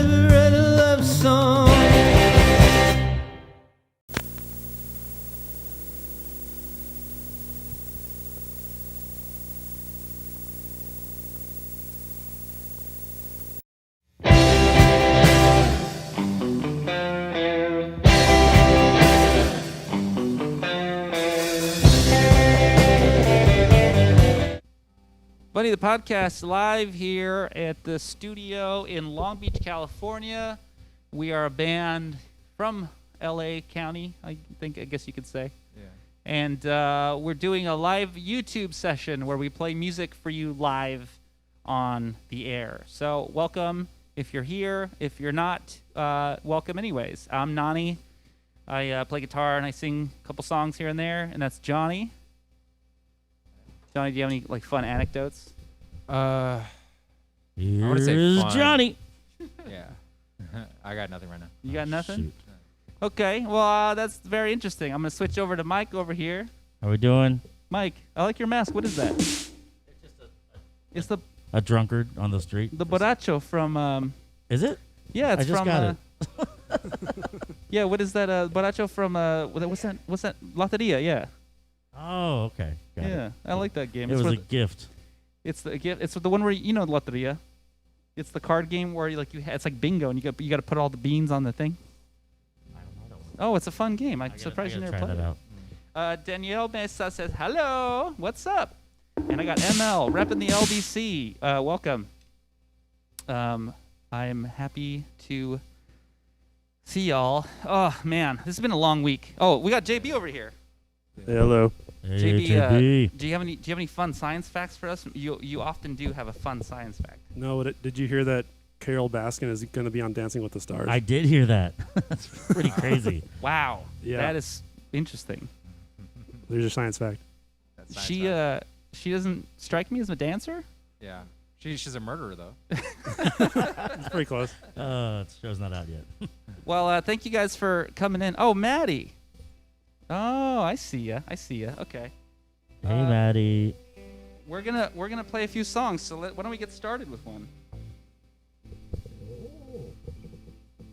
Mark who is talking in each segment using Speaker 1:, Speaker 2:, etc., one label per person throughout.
Speaker 1: never read a love song.
Speaker 2: Bundy the Podcast live here at the studio in Long Beach, California. We are a band from LA County, I guess you could say.
Speaker 3: Yeah.
Speaker 2: And we're doing a live YouTube session where we play music for you live on the air. So welcome if you're here. If you're not, welcome anyways. I'm Nani. I play guitar and I sing a couple songs here and there, and that's Johnny. Johnny, do you have any fun anecdotes?
Speaker 3: I want to say
Speaker 4: Here's
Speaker 3: fun.
Speaker 4: Johnny.
Speaker 3: Yeah. I got nothing right now.
Speaker 2: You got nothing?
Speaker 4: Shoot.
Speaker 2: Okay, well, that's very interesting. I'm going to switch over to Mike over here.
Speaker 4: How we doing?
Speaker 2: Mike, I like your mask. What is that? It's the
Speaker 4: A drunkard on the street.
Speaker 2: borracho from,
Speaker 4: Is it?
Speaker 2: yeah, it's
Speaker 4: I just
Speaker 2: from,
Speaker 4: got it.
Speaker 2: yeah, what is that, borracho from, what's that, Loteria, yeah.
Speaker 4: Oh, okay. Got
Speaker 2: Yeah,
Speaker 4: it.
Speaker 2: I like that game.
Speaker 4: It
Speaker 2: It's
Speaker 4: was a
Speaker 2: where
Speaker 4: gift.
Speaker 2: it's the one where, Loteria. It's the card game where it's like bingo, and you got to put all the beans on the thing.
Speaker 4: I don't know.
Speaker 2: Oh, it's a fun game. I'm
Speaker 4: I
Speaker 2: surprised you
Speaker 4: gotta
Speaker 2: never
Speaker 4: try
Speaker 2: played
Speaker 4: that
Speaker 2: it.
Speaker 4: out.
Speaker 2: Danielle Mesa says, hello, what's up? And I got ML, repping the LBC. Welcome. I'm happy to see y'all. Oh, man, this has been a long week. Oh, we got JB over here.
Speaker 5: Hello.
Speaker 4: Hey,
Speaker 2: JB,
Speaker 4: JB.
Speaker 2: do you have any fun science facts for us? You often do have a fun science fact.
Speaker 5: No, did you hear that Carol Baskin is going to be on Dancing with the Stars?
Speaker 4: I did hear that. That's pretty crazy.
Speaker 2: Wow.
Speaker 5: Yeah.
Speaker 2: That is interesting.
Speaker 5: There's your science fact.
Speaker 3: That's science fact.
Speaker 2: She doesn't strike me as a dancer.
Speaker 3: Yeah. She's a murderer, though.
Speaker 5: It's pretty close.
Speaker 4: The show's not out yet.
Speaker 2: Well, thank you guys for coming in. Oh, Maddie. Oh, I see ya. Okay.
Speaker 4: Hey, Maddie.
Speaker 2: We're gonna play a few songs. So why don't we get started with one?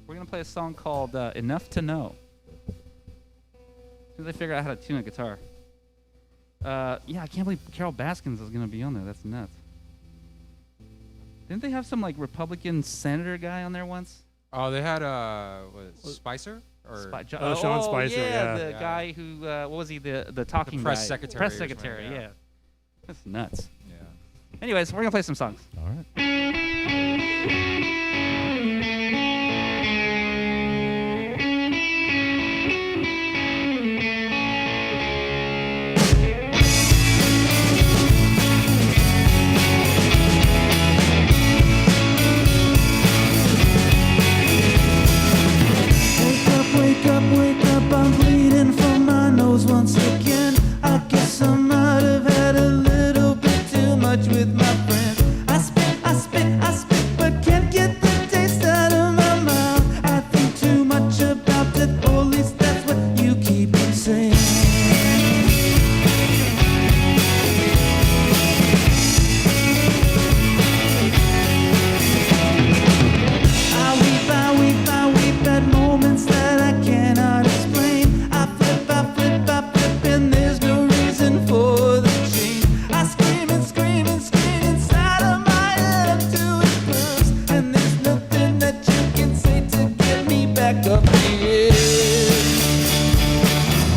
Speaker 2: We're gonna play a song called "Enough to Know." As soon as I figure out how to tune a guitar. Yeah, I can't believe Carol Baskins is gonna be on there. That's nuts. Didn't they have some Republican senator guy on there once?
Speaker 3: Oh, they had Spicer or
Speaker 5: Sean Spicer, yeah.
Speaker 2: The guy who what was he? The talking
Speaker 3: press
Speaker 2: guy.
Speaker 3: secretary
Speaker 2: Press
Speaker 3: or something,
Speaker 2: secretary.
Speaker 3: yeah.
Speaker 2: Yeah. That's nuts.
Speaker 3: yeah.
Speaker 2: Anyways, we're gonna play some songs.
Speaker 4: All right.
Speaker 1: Wake up, wake up, I'm bleeding from my nose once again. I guess I might have had a little bit too much with my friends. I spit, but can't get the taste out of my mouth. I think too much about it, or at least that's what you keep on saying. I weep at moments that I cannot explain. I flip, and there's no reason for the change. I scream inside of my head up to explode. And there's nothing that you can say to get me back up here.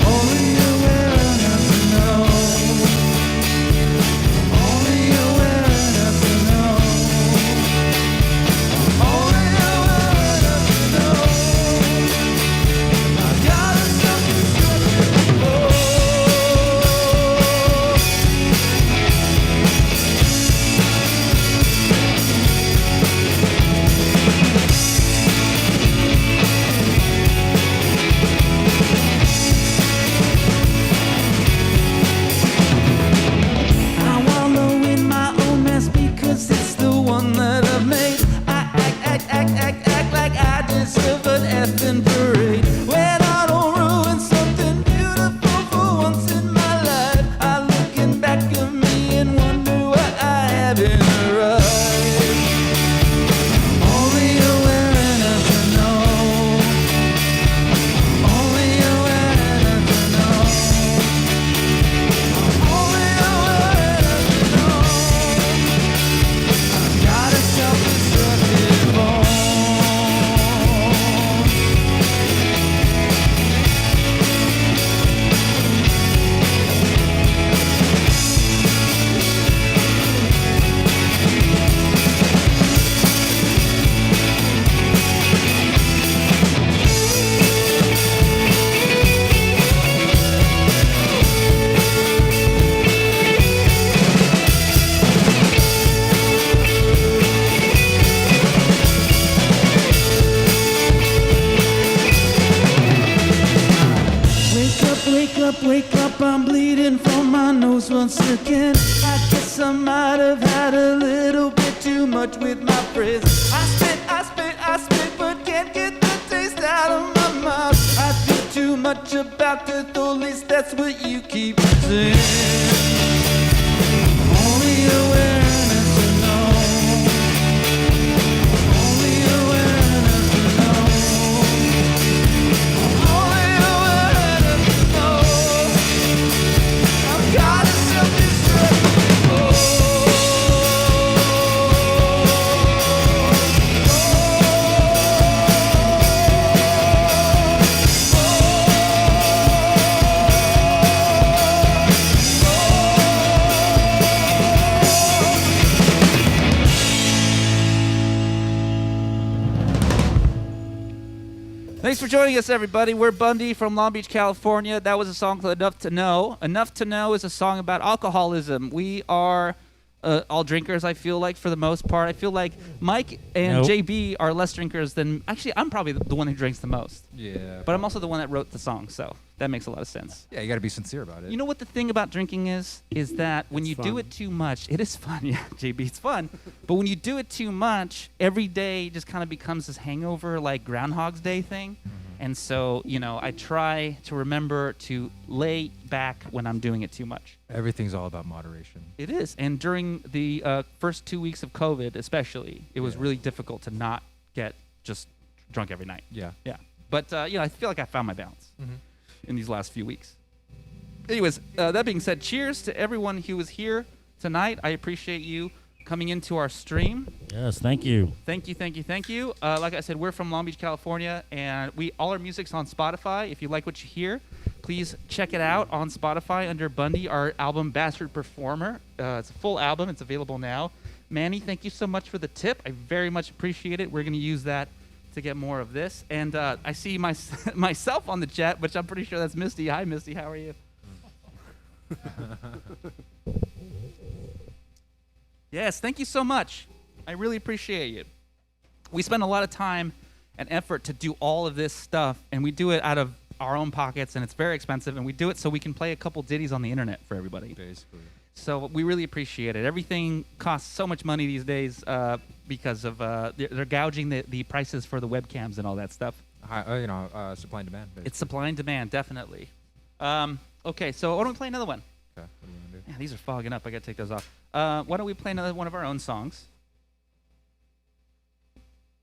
Speaker 1: Only aware enough to know. Only aware enough to know. Only aware enough to know. I got something special. I wallow in my own mess because it's the one that I've made. I act like I deserve an effing parade. When I don't ruin something beautiful for once in my life, I look in back of me and wonder what I have in arrived. Only aware Wake up, I'm bleeding from my nose once again. I guess I might have had a little bit too much with my friends. I spit, but can't get the taste out of my mouth. I think too much about the though, at least that's what you keep saying. Only awareness to know. Only awareness to know. Only awareness to know. I've got a self-destruct.
Speaker 2: Thanks for joining us, everybody. We're Bundy from Long Beach, California. That was a song called Enough to Know. Enough to Know is a song about alcoholism. We are all drinkers, I feel like, for the most part. I feel like Mike and
Speaker 4: Nope.
Speaker 2: JB are less drinkers than... Actually, I'm probably the one who drinks the most.
Speaker 3: Yeah.
Speaker 2: But I'm also the one that wrote the song, so that makes a lot of sense.
Speaker 3: Yeah, you got to be sincere about it.
Speaker 2: You know what the thing about drinking is that when
Speaker 5: It's
Speaker 2: you do
Speaker 5: fun.
Speaker 2: it too much, it is fun, yeah, JB, it's fun. But when you do it too much, every day just kind of becomes this hangover, like Groundhog's Day thing. And so, you know, I try to remember to lay back when I'm doing it too much.
Speaker 3: Everything's all about moderation.
Speaker 2: It is. And during the first 2 weeks of COVID, especially, it was
Speaker 3: Yeah.
Speaker 2: really difficult to not get just drunk every night.
Speaker 3: Yeah.
Speaker 2: Yeah. But, you know, I feel like I found my balance in these last few weeks. Anyways, that being said, cheers to everyone who was here tonight. I appreciate you coming into our stream.
Speaker 4: Yes, thank you.
Speaker 2: Thank you, thank you, thank you. Like I said, we're from Long Beach, California, and all our music's on Spotify. If you like what you hear, please check it out on Spotify under Bundy, our album Bastard Performer. It's a full album. It's available now. Manny, thank you so much for the tip. I very much appreciate it. We're going to use that to get more of this. And I see myself on the chat, which I'm pretty sure that's Misty. Hi, Misty. How are you? Yes, thank you so much. I really appreciate you. We spend a lot of time and effort to do all of this stuff, and we do it out of our own pockets, and it's very expensive, and we do it so we can play a couple ditties on the internet for everybody.
Speaker 3: Basically.
Speaker 2: So we really appreciate it. Everything costs so much money these days because of they're gouging the prices for the webcams and all that stuff.
Speaker 3: Supply and demand. Basically.
Speaker 2: It's supply and demand, definitely. Okay, so why don't we play another one?
Speaker 3: Okay. What do you want to do?
Speaker 2: Yeah, these are fogging up. I got to take those off. Why don't we play another one of our own songs?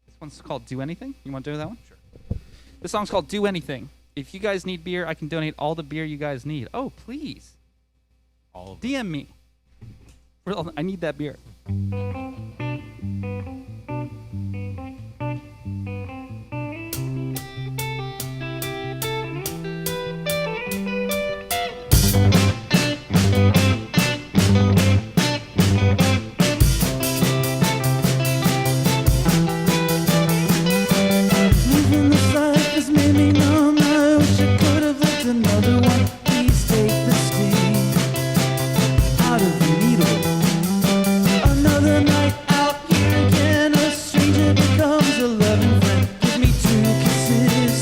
Speaker 2: This one's called Do Anything. You want to do that one?
Speaker 3: Sure.
Speaker 2: This song's called Do Anything. If you guys need beer, I can donate all the beer you guys need. Oh, please.
Speaker 3: All of
Speaker 2: DM me. I need that beer.
Speaker 1: Living this life has made me numb. I wish I could have lived another one. Please take the sting out of the needle. Another night out here again. A stranger becomes a loving friend. Give me 2 kisses,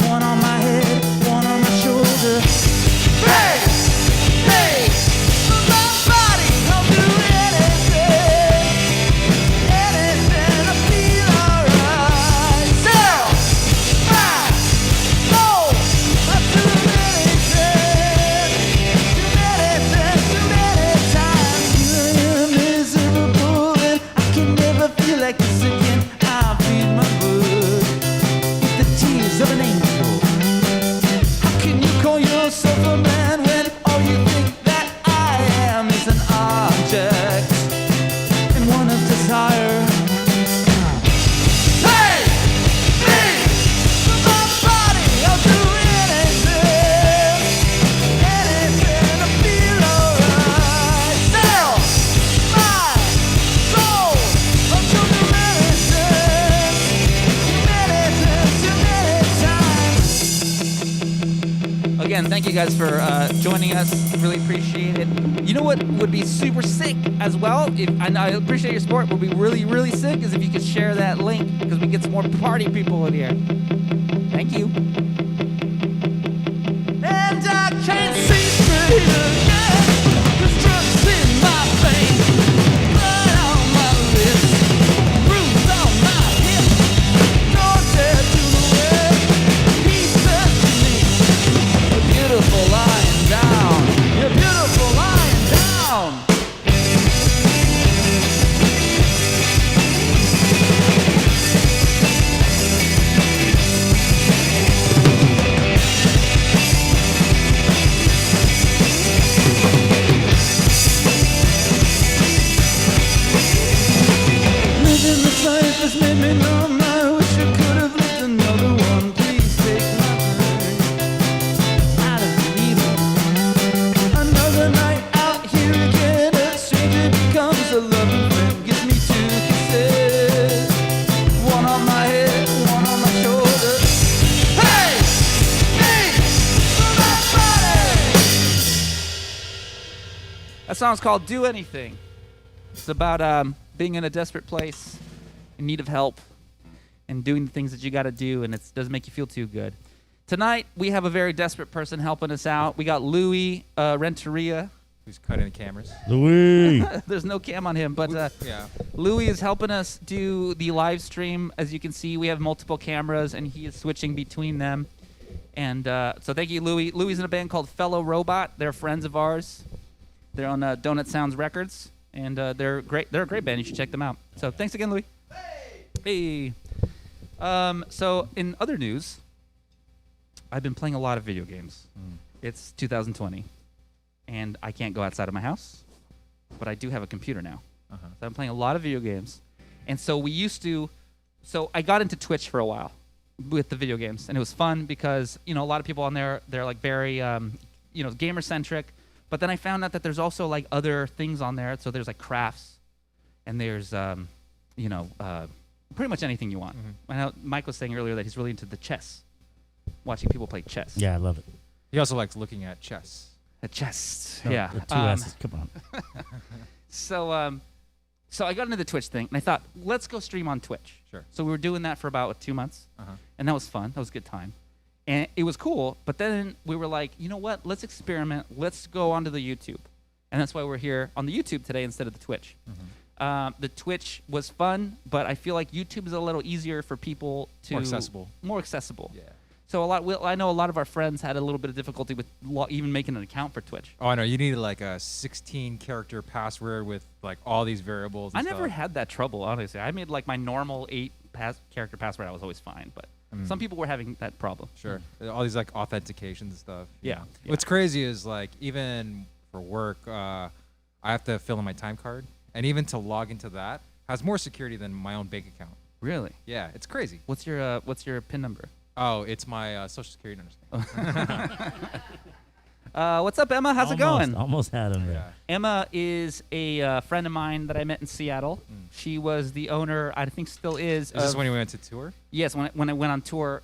Speaker 1: one on my head, one on my shoulder. Hey, hey, my body, I'll do anything, anything to feel alright. Sell my soul, I'll do anything, too many times. I am miserable and I can never feel like this again. I'll feed my blood with the tears of an angel. How can you call yourself a man when all you think that I am is an object and one of desire? Hey, me, my body, I'll do anything, anything to feel alright. Sell my soul, I'll do anything, too many times.
Speaker 2: Again, thank you guys for joining us. Really appreciate it. You know what would be super sick as well? And I appreciate your support. What would be really, really sick is if you could share that link because we get some more party people in here. Thank you.
Speaker 1: And
Speaker 2: That song's called "Do Anything." It's about being in a desperate place, in need of help, and doing the things that you got to do, and it doesn't make you feel too good. Tonight we have a very desperate person helping us out. We got Louis Renteria.
Speaker 3: Who's cutting the cameras?
Speaker 4: Louis.
Speaker 2: There's no cam on him, but
Speaker 3: Yeah.
Speaker 2: Louis is helping us do the live stream. As you can see, we have multiple cameras, and he is switching between them. And so thank you, Louis. Louis is in a band called Fellow Robot. They're friends of ours. They're on Donut Sounds Records, and they're great. They're a great band. You should check them out. So thanks again, Louis. Hey. So in other news, I've been playing a lot of video games. It's 2020, and I can't go outside of my house, but I do have a computer now.
Speaker 3: Uh-huh.
Speaker 2: So I'm playing a lot of video games. And so so I got into Twitch for a while with the video games, and it was fun because, a lot of people on there, they're like very, gamer centric. But then I found out that there's also like other things on there. So there's like crafts, and there's, pretty much anything you want.
Speaker 3: Mm-hmm.
Speaker 2: I know Mike was saying earlier that he's really into the chess, watching people play chess.
Speaker 4: Yeah, I love it.
Speaker 3: He also likes looking at chess.
Speaker 2: The chess.
Speaker 4: No,
Speaker 2: Yeah.
Speaker 4: The two S's. Come on.
Speaker 2: So I got into the Twitch thing, and I thought, let's go stream on Twitch.
Speaker 3: Sure.
Speaker 2: So we were doing that for about 2 months,
Speaker 3: Uh-huh.
Speaker 2: and that was fun. That was a good time. And it was cool, but then we were like, you know what? Let's experiment. Let's go onto the YouTube. And that's why we're here on the YouTube today instead of the Twitch. The Twitch was fun, but I feel like YouTube is a little easier for people to...
Speaker 3: More accessible.
Speaker 2: Yeah.
Speaker 3: Yeah.
Speaker 2: So I know a lot of our friends had a little bit of difficulty with even making an account for Twitch.
Speaker 3: Oh, I know. You need like a 16-character password with like all these variables.
Speaker 2: I
Speaker 3: And
Speaker 2: never
Speaker 3: stuff.
Speaker 2: had that trouble, honestly. I made like my normal 8-character password. I was always fine, but some people were having that problem.
Speaker 3: Sure. All these like authentications and stuff. you
Speaker 2: Yeah,
Speaker 3: know.
Speaker 2: yeah.
Speaker 3: What's crazy is like even for work, I have to fill in my time card, and even to log into that has more security than my own bank account.
Speaker 2: Really?
Speaker 3: Yeah, it's crazy.
Speaker 2: What's your PIN number?
Speaker 3: Oh, it's my social security number.
Speaker 2: What's up, Emma? How's it going?
Speaker 4: Almost had him
Speaker 3: Yeah.
Speaker 4: there.
Speaker 2: Emma is a friend of mine that I met in Seattle. She was the owner, I think still is.
Speaker 3: Is this when you went to tour?
Speaker 2: Yes, when I went on tour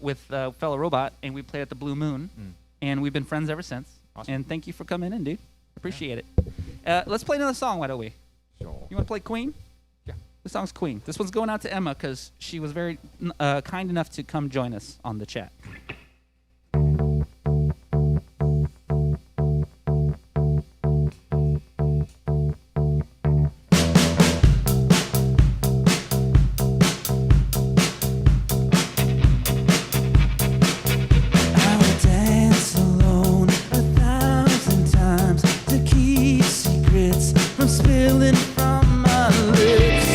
Speaker 2: with Fellow Robot, and we played at the Blue Moon, and we've been friends ever since.
Speaker 3: Awesome.
Speaker 2: And thank you for coming in, dude. Appreciate it. Let's play another song, why don't we?
Speaker 3: Sure.
Speaker 2: You want to play Queen?
Speaker 3: Yeah.
Speaker 2: This song's Queen. This one's going out to Emma because she was very kind enough to come join us on the chat.
Speaker 1: I would dance alone 1,000 times to keep secrets from spilling from my lips.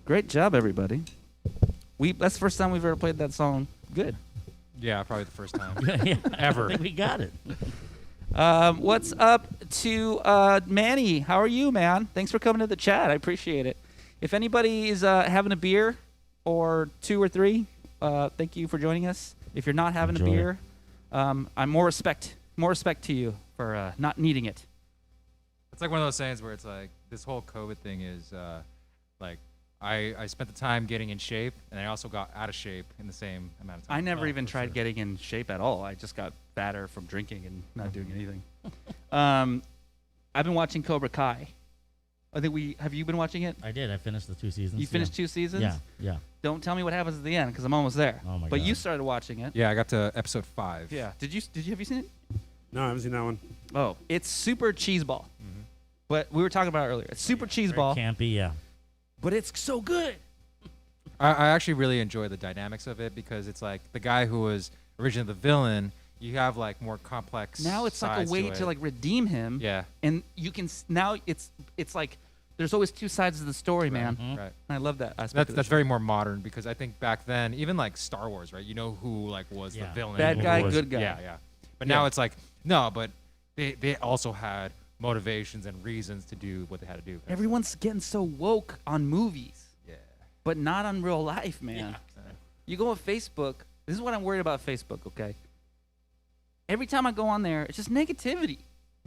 Speaker 2: Great job, everybody. That's the first time we've ever played that song. Good.
Speaker 3: Yeah, probably the first time.
Speaker 4: Yeah,
Speaker 3: Ever.
Speaker 4: I think we got it.
Speaker 2: What's up to Manny? How are you, man? Thanks for coming to the chat. I appreciate it. If anybody is having a beer or 2 or 3, thank you for joining us. If you're not having
Speaker 4: Enjoy
Speaker 2: a
Speaker 4: it.
Speaker 2: beer, I'm more respect to you for not needing it.
Speaker 3: It's like one of those sayings where it's like this whole COVID thing is like I spent the time getting in shape, and I also got out of shape in the same amount of time.
Speaker 2: I never
Speaker 3: Oh,
Speaker 2: even
Speaker 3: for
Speaker 2: tried
Speaker 3: sure.
Speaker 2: getting in shape at all. I just got fatter from drinking and not doing anything. I've been watching Cobra Kai. Have you been watching it?
Speaker 4: I did. I finished the 2 seasons.
Speaker 2: You finished 2 seasons?
Speaker 4: Yeah, yeah.
Speaker 2: Don't tell me what happens at the end because I'm almost there.
Speaker 4: Oh my
Speaker 2: But you
Speaker 4: God.
Speaker 2: started watching it.
Speaker 3: Yeah, I got to episode 5.
Speaker 2: Yeah. Have you seen it?
Speaker 5: No, I haven't seen that one.
Speaker 2: Oh, it's super cheeseball. But we were talking about it earlier. It's super
Speaker 4: Very
Speaker 2: cheeseball,
Speaker 4: campy, yeah.
Speaker 2: but it's so good.
Speaker 3: I actually really enjoy the dynamics of it because it's like the guy who was originally the villain. You have like more complex.
Speaker 2: Now it's like a
Speaker 3: sides
Speaker 2: way
Speaker 3: it.
Speaker 2: to like redeem him.
Speaker 3: Yeah.
Speaker 2: And you can now it's like there's always 2 sides of the story, man.
Speaker 4: Mhm.
Speaker 3: Right.
Speaker 2: And I love that aspect.
Speaker 3: That's
Speaker 2: of the
Speaker 3: that's
Speaker 2: show.
Speaker 3: very more modern because I think back then, even like Star Wars, right? You know who like was the
Speaker 4: Yeah.
Speaker 3: villain.
Speaker 2: Bad
Speaker 3: who
Speaker 2: guy,
Speaker 3: was-
Speaker 2: good guy.
Speaker 3: Yeah, yeah. But
Speaker 2: Yeah.
Speaker 3: now it's like no, but they also had motivations and reasons to do what they had to do.
Speaker 2: Everyone's getting so woke on movies,
Speaker 3: Yeah.
Speaker 2: but not on real life, man.
Speaker 4: Yeah.
Speaker 2: You go on Facebook. This is what I'm worried about Facebook, okay? Every time I go on there, it's just negativity.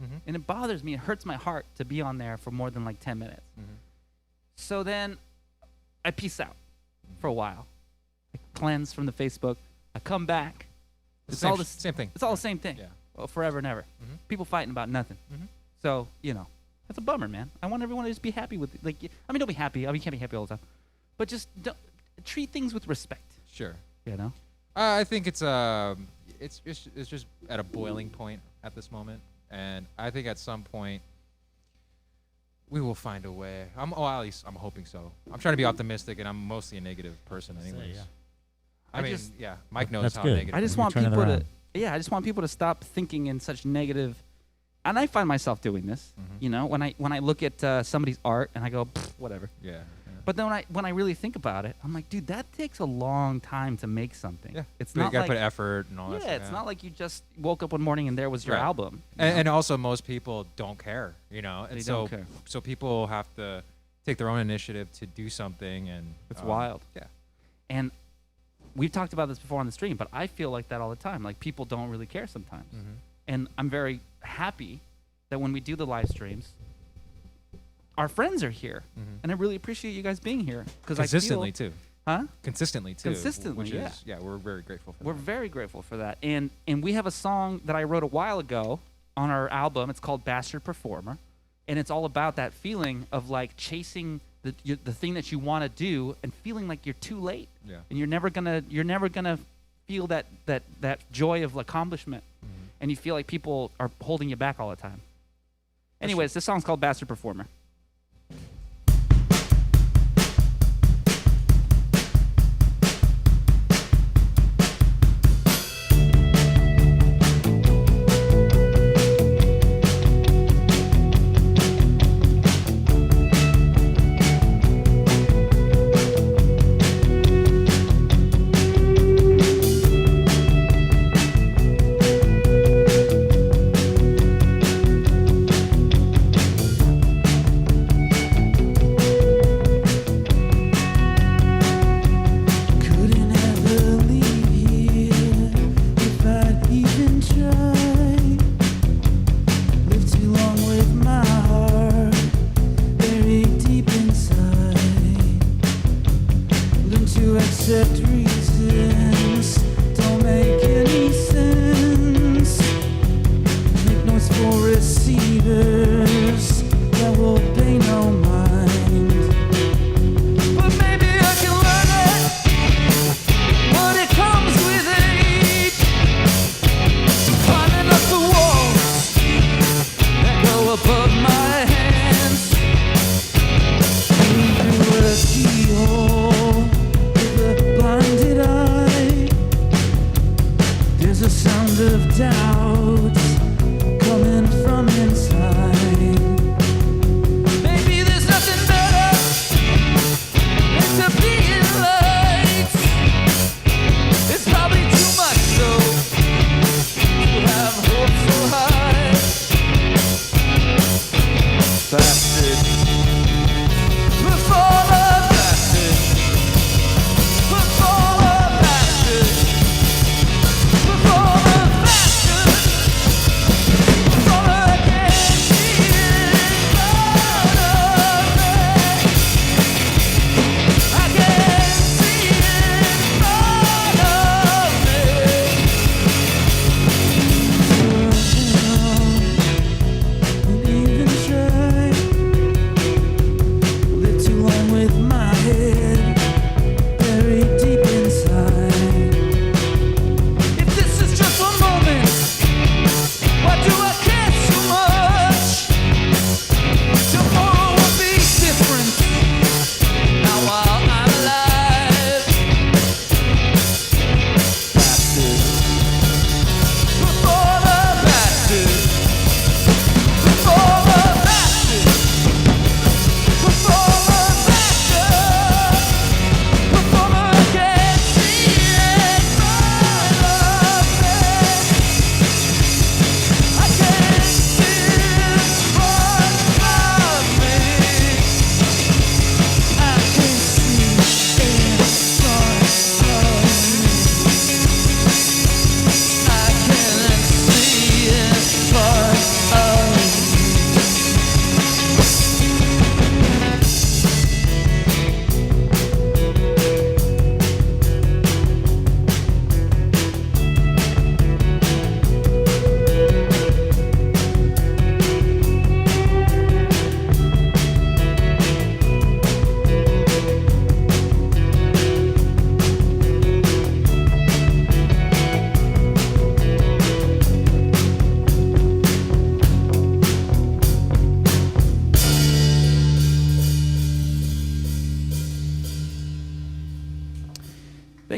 Speaker 3: Mhm.
Speaker 2: And it bothers me. It hurts my heart to be on there for more than like 10 minutes.
Speaker 3: Mhm.
Speaker 2: So then I peace out for a while. I cleanse from the Facebook. I come back. It's all the
Speaker 3: same thing.
Speaker 2: It's all the same thing.
Speaker 3: Yeah.
Speaker 2: Well, forever and ever.
Speaker 3: Mhm.
Speaker 2: People fighting about nothing.
Speaker 3: Mhm.
Speaker 2: So, that's a bummer, man. I want everyone to just be happy with it. Don't be happy. You can't be happy all the time. But just don't, treat things with respect,
Speaker 3: Sure.
Speaker 2: you know?
Speaker 3: I think it's just at a boiling point at this moment, and I think at some point we will find a way. At least I'm hoping so. I'm trying to be optimistic, and I'm mostly a negative person,
Speaker 4: Say,
Speaker 3: anyways.
Speaker 4: yeah.
Speaker 3: I mean,
Speaker 2: just-
Speaker 3: yeah, Mike knows
Speaker 4: That's
Speaker 3: how
Speaker 4: good.
Speaker 3: negative.
Speaker 2: I just
Speaker 4: Maybe
Speaker 2: want
Speaker 4: turn it
Speaker 2: people
Speaker 4: around.
Speaker 2: I just want people to stop thinking in such negative. And I find myself doing this,
Speaker 3: Mhm.
Speaker 2: when I look at somebody's art and I go, whatever.
Speaker 3: Yeah. Yeah.
Speaker 2: But then when I really think about it, I'm like, dude, that takes a long time to make something.
Speaker 3: Yeah.
Speaker 2: It's
Speaker 3: you
Speaker 2: not
Speaker 3: gotta
Speaker 2: like
Speaker 3: put effort and all that.
Speaker 2: yeah,
Speaker 3: stuff,
Speaker 2: it's not like you just woke up one morning and there was your
Speaker 3: Right.
Speaker 2: album. you know?
Speaker 3: And also, most people don't care, and
Speaker 2: They
Speaker 3: so
Speaker 2: don't care.
Speaker 3: so people have to take their own initiative to do something, and
Speaker 2: It's wild.
Speaker 3: Yeah.
Speaker 2: And we've talked about this before on the stream, but I feel like that all the time. Like people don't really care sometimes.
Speaker 3: Mhm.
Speaker 2: And I'm very happy that when we do the live streams, our friends are here.
Speaker 3: Mhm.
Speaker 2: And I really appreciate you guys being here because
Speaker 3: Consistently
Speaker 2: I feel,
Speaker 3: too.
Speaker 2: huh?
Speaker 3: Consistently too.
Speaker 2: Consistently,
Speaker 3: which
Speaker 2: yeah.
Speaker 3: is we're very grateful for
Speaker 2: We're
Speaker 3: that.
Speaker 2: very grateful for that. And we have a song that I wrote a while ago on our album. It's called Bastard Performer. And it's all about that feeling of like chasing the thing that you want to do and feeling like you're too late.
Speaker 3: Yeah.
Speaker 2: And you're never gonna feel that joy of accomplishment. And you feel like people are holding you back all the time. Anyways, this song's called Bastard Performer.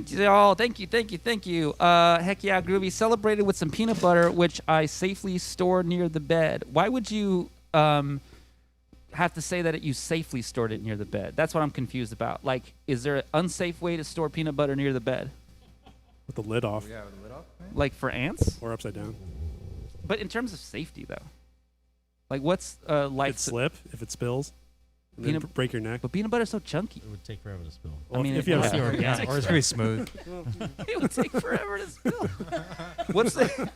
Speaker 2: Thank you all. Thank you. Heck yeah, groovy. Celebrated with some peanut butter, which I safely store near the bed. Why would you have to say that you safely stored it near the bed? That's what I'm confused about. Like, is there an unsafe way to store peanut butter near the bed?
Speaker 5: With the lid off
Speaker 3: Yeah, with the lid off. Right?
Speaker 2: Like for ants?
Speaker 5: or upside down.
Speaker 2: But in terms of safety, though, like what's life?
Speaker 5: It'd slip if it spills. And then
Speaker 2: Peanut-
Speaker 5: break your neck.
Speaker 2: But peanut butter's so chunky.
Speaker 4: It would take forever to spill.
Speaker 5: Well,
Speaker 2: mean,
Speaker 5: if you have
Speaker 2: yeah.
Speaker 5: a
Speaker 4: Organic.
Speaker 3: Or it's pretty smooth.
Speaker 2: It would take forever to spill. What's the?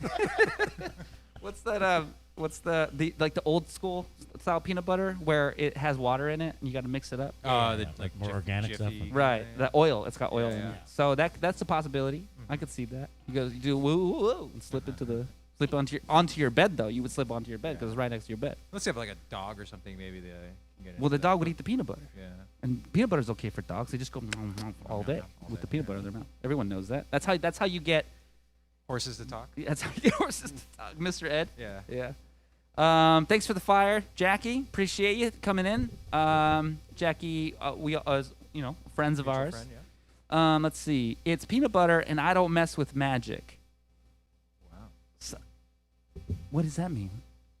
Speaker 2: What's that? What's the like the old school style peanut butter where it has water in it and you got to mix it up?
Speaker 3: The
Speaker 4: Yeah,
Speaker 3: like
Speaker 4: more organic stuff.
Speaker 3: Jiffy
Speaker 2: Right,
Speaker 3: kinda,
Speaker 2: the oil. It's got oil in
Speaker 3: Yeah.
Speaker 2: it. So that's a possibility. I could see that. You do woo woo woo and slip onto your bed though. You would slip onto your bed because it's right next to your bed.
Speaker 3: Let's say if like a dog or something, maybe they can get
Speaker 2: Well, the
Speaker 3: into
Speaker 2: dog
Speaker 3: that.
Speaker 2: would eat the peanut butter,
Speaker 3: Yeah.
Speaker 2: and peanut butter's okay for dogs. They just go all day
Speaker 3: All
Speaker 2: with
Speaker 3: day,
Speaker 2: the peanut
Speaker 3: yeah.
Speaker 2: butter in their mouth. Everyone knows that. That's how you get.
Speaker 3: Horses to talk.
Speaker 2: That's how you get horses to talk, Mr. Ed.
Speaker 3: Yeah.
Speaker 2: Yeah. Thanks for the fire, Jackie. Appreciate you coming in. Jackie, we friends of
Speaker 3: Mutual
Speaker 2: ours.
Speaker 3: friend, yeah.
Speaker 2: Let's see. It's peanut butter, and I don't mess with magic.
Speaker 3: Wow.
Speaker 2: What does that mean?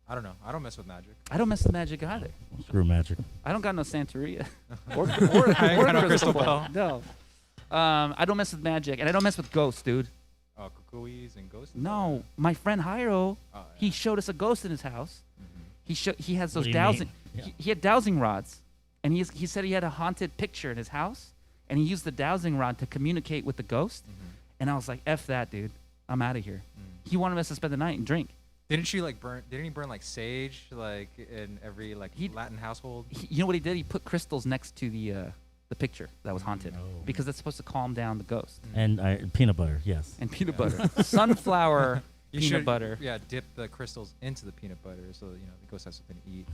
Speaker 3: I don't know. I don't mess with magic.
Speaker 2: I don't mess with magic either.
Speaker 4: Screw magic.
Speaker 2: I don't got no Santeria or
Speaker 3: I ain't got no crystal ball.
Speaker 2: No. I don't mess with magic, and I don't mess with ghosts, dude.
Speaker 3: Oh, cucuys and ghosts.
Speaker 2: No, my friend Hiro,
Speaker 3: Oh,
Speaker 2: he
Speaker 3: yeah.
Speaker 2: showed us a ghost in his house.
Speaker 3: Mhm.
Speaker 2: He has
Speaker 4: What
Speaker 2: those
Speaker 4: do you
Speaker 2: dowsing.
Speaker 4: mean? Yeah.
Speaker 2: He had dowsing rods, and he said he had a haunted picture in his house, and he used the dowsing rod to communicate with the ghost.
Speaker 3: Mhm.
Speaker 2: And I was like, "F that, dude. I'm out of here."
Speaker 3: Mm.
Speaker 2: He wanted us to spend the night and drink.
Speaker 3: Didn't he burn like sage like in every like Latin household?
Speaker 2: You know what he did? He put crystals next to the picture that was haunted
Speaker 4: Oh.
Speaker 2: because that's supposed to calm down the ghost.
Speaker 4: And peanut butter, yes.
Speaker 2: And peanut butter, sunflower
Speaker 3: You
Speaker 2: peanut
Speaker 3: should,
Speaker 2: butter.
Speaker 3: Yeah, dip the crystals into the peanut butter so the ghost has something to eat.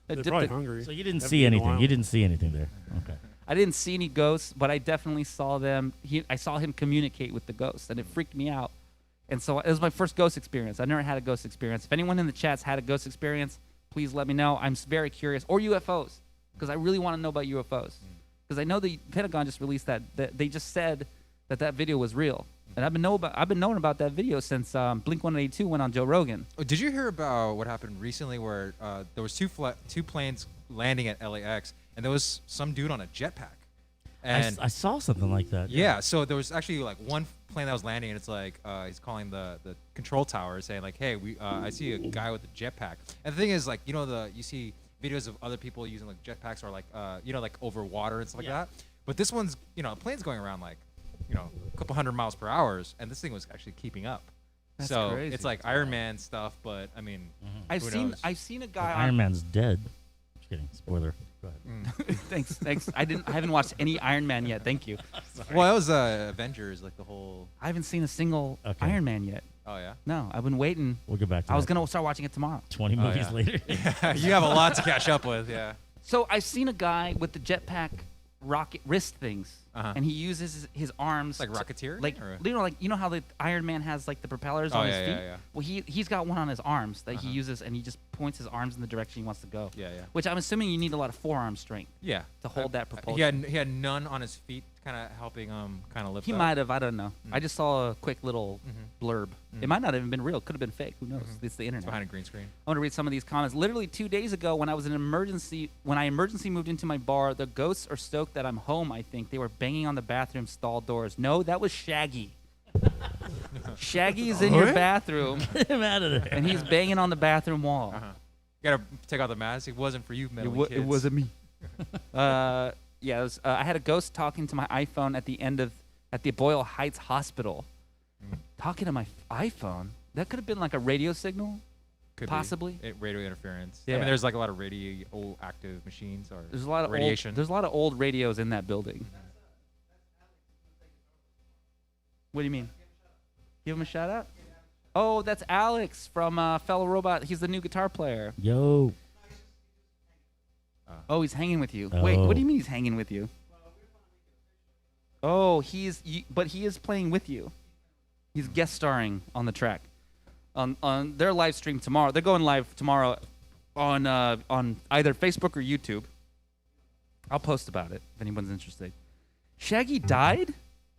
Speaker 5: They're
Speaker 2: Dip
Speaker 5: probably
Speaker 2: the-
Speaker 5: hungry.
Speaker 4: So you didn't
Speaker 5: Haven't
Speaker 4: see
Speaker 5: eaten in a
Speaker 4: anything.
Speaker 5: while.
Speaker 4: You didn't see anything there. Okay.
Speaker 2: I didn't see any ghosts, but I definitely saw them. I saw him communicate with the ghost, and it freaked me out. And so it was my first ghost experience. I never had a ghost experience. If anyone in the chat's had a ghost experience, please let me know. I'm very curious. Or UFOs, because I really want to know about UFOs. Because I know the Pentagon just released that they just said that video was real, and I've been knowing about that video since Blink-182 went on Joe Rogan.
Speaker 3: Oh, did you hear about what happened recently where there was two planes landing at LAX and there was some dude on a jetpack? And
Speaker 4: I saw something like that.
Speaker 3: yeah, so there was actually like one plane that was landing, and it's like he's calling the control tower saying like, "Hey, I see a guy with a jetpack." And the thing is, like, you see videos of other people using like jetpacks or like like over water and stuff like that. But this one's the plane's going around like a couple hundred miles per hour, and this thing was actually keeping up.
Speaker 2: That's
Speaker 3: so
Speaker 2: crazy.
Speaker 3: it's like Iron Man stuff, but I mean,
Speaker 2: I've
Speaker 3: who
Speaker 2: seen
Speaker 3: knows?
Speaker 2: I've seen a
Speaker 4: But
Speaker 2: guy.
Speaker 4: Iron Man's dead. Just kidding. Spoiler. Go ahead.
Speaker 2: Thanks. I haven't watched any Iron Man yet. Thank you.
Speaker 3: Well, that was Avengers, like the whole.
Speaker 2: I haven't seen a single
Speaker 4: Okay.
Speaker 2: Iron Man yet.
Speaker 3: Oh yeah.
Speaker 2: No, I've been waiting.
Speaker 4: We'll get back to
Speaker 2: I was
Speaker 4: that.
Speaker 2: gonna start watching it tomorrow.
Speaker 4: 20
Speaker 3: Oh,
Speaker 4: movies
Speaker 3: yeah.
Speaker 4: later.
Speaker 3: You have a lot to catch up with. Yeah.
Speaker 2: So I've seen a guy with the jetpack rocket wrist things,
Speaker 3: Uh-huh.
Speaker 2: and he uses his arms
Speaker 3: Like
Speaker 2: to-
Speaker 3: Rocketeer?
Speaker 2: like
Speaker 3: Or-
Speaker 2: how the Iron Man has like the propellers
Speaker 3: Oh,
Speaker 2: on his
Speaker 3: yeah,
Speaker 2: feet.
Speaker 3: yeah, yeah.
Speaker 2: Well, he's got one on his arms that he
Speaker 3: Uh-huh.
Speaker 2: uses, and he just points his arms in the direction he wants to go.
Speaker 3: Yeah, yeah.
Speaker 2: Which I'm assuming you need a lot of forearm strength.
Speaker 3: Yeah.
Speaker 2: To hold that propulsion.
Speaker 3: He had none on his feet, kind of helping kind of lift.
Speaker 2: He
Speaker 3: up.
Speaker 2: might have. I don't know.
Speaker 3: Mm.
Speaker 2: I just saw a quick little blurb. It might not have even been real. Could have been fake. Who knows? It's the internet.
Speaker 3: It's behind a green screen.
Speaker 2: I want to read some of these comments. Literally 2 days ago, when I emergency moved into my bar, the ghosts are stoked that I'm home. I think they were banging on the bathroom stall doors. No, that was Shaggy. Shaggy's in your bathroom,
Speaker 4: Get him out of there.
Speaker 2: and he's banging on the bathroom wall.
Speaker 3: Uh-huh. You gotta take out the mask. It wasn't for you, meddling kids.
Speaker 2: It wasn't me. Yeah, I had a ghost talking to my iPhone at the Boyle Heights Hospital. Talking to my iPhone. That could have been like a radio signal.
Speaker 3: Could be.
Speaker 2: Possibly.
Speaker 3: Radio interference. I
Speaker 2: Yeah.
Speaker 3: mean, there's like a lot of radioactive machines or
Speaker 2: There's a lot of
Speaker 3: radiation.
Speaker 2: there's a lot of old radios in that building. What do you mean? Give him a shout out? Oh, that's Alex from Fellow Robot. He's the new guitar player.
Speaker 4: Yo.
Speaker 2: Oh, he's hanging with you. Wait, what do you mean he's hanging with you? Oh, but he is playing with you. He's guest starring on the track, on their live stream tomorrow. They're going live tomorrow on either Facebook or YouTube. I'll post about it if anyone's interested. Shaggy died?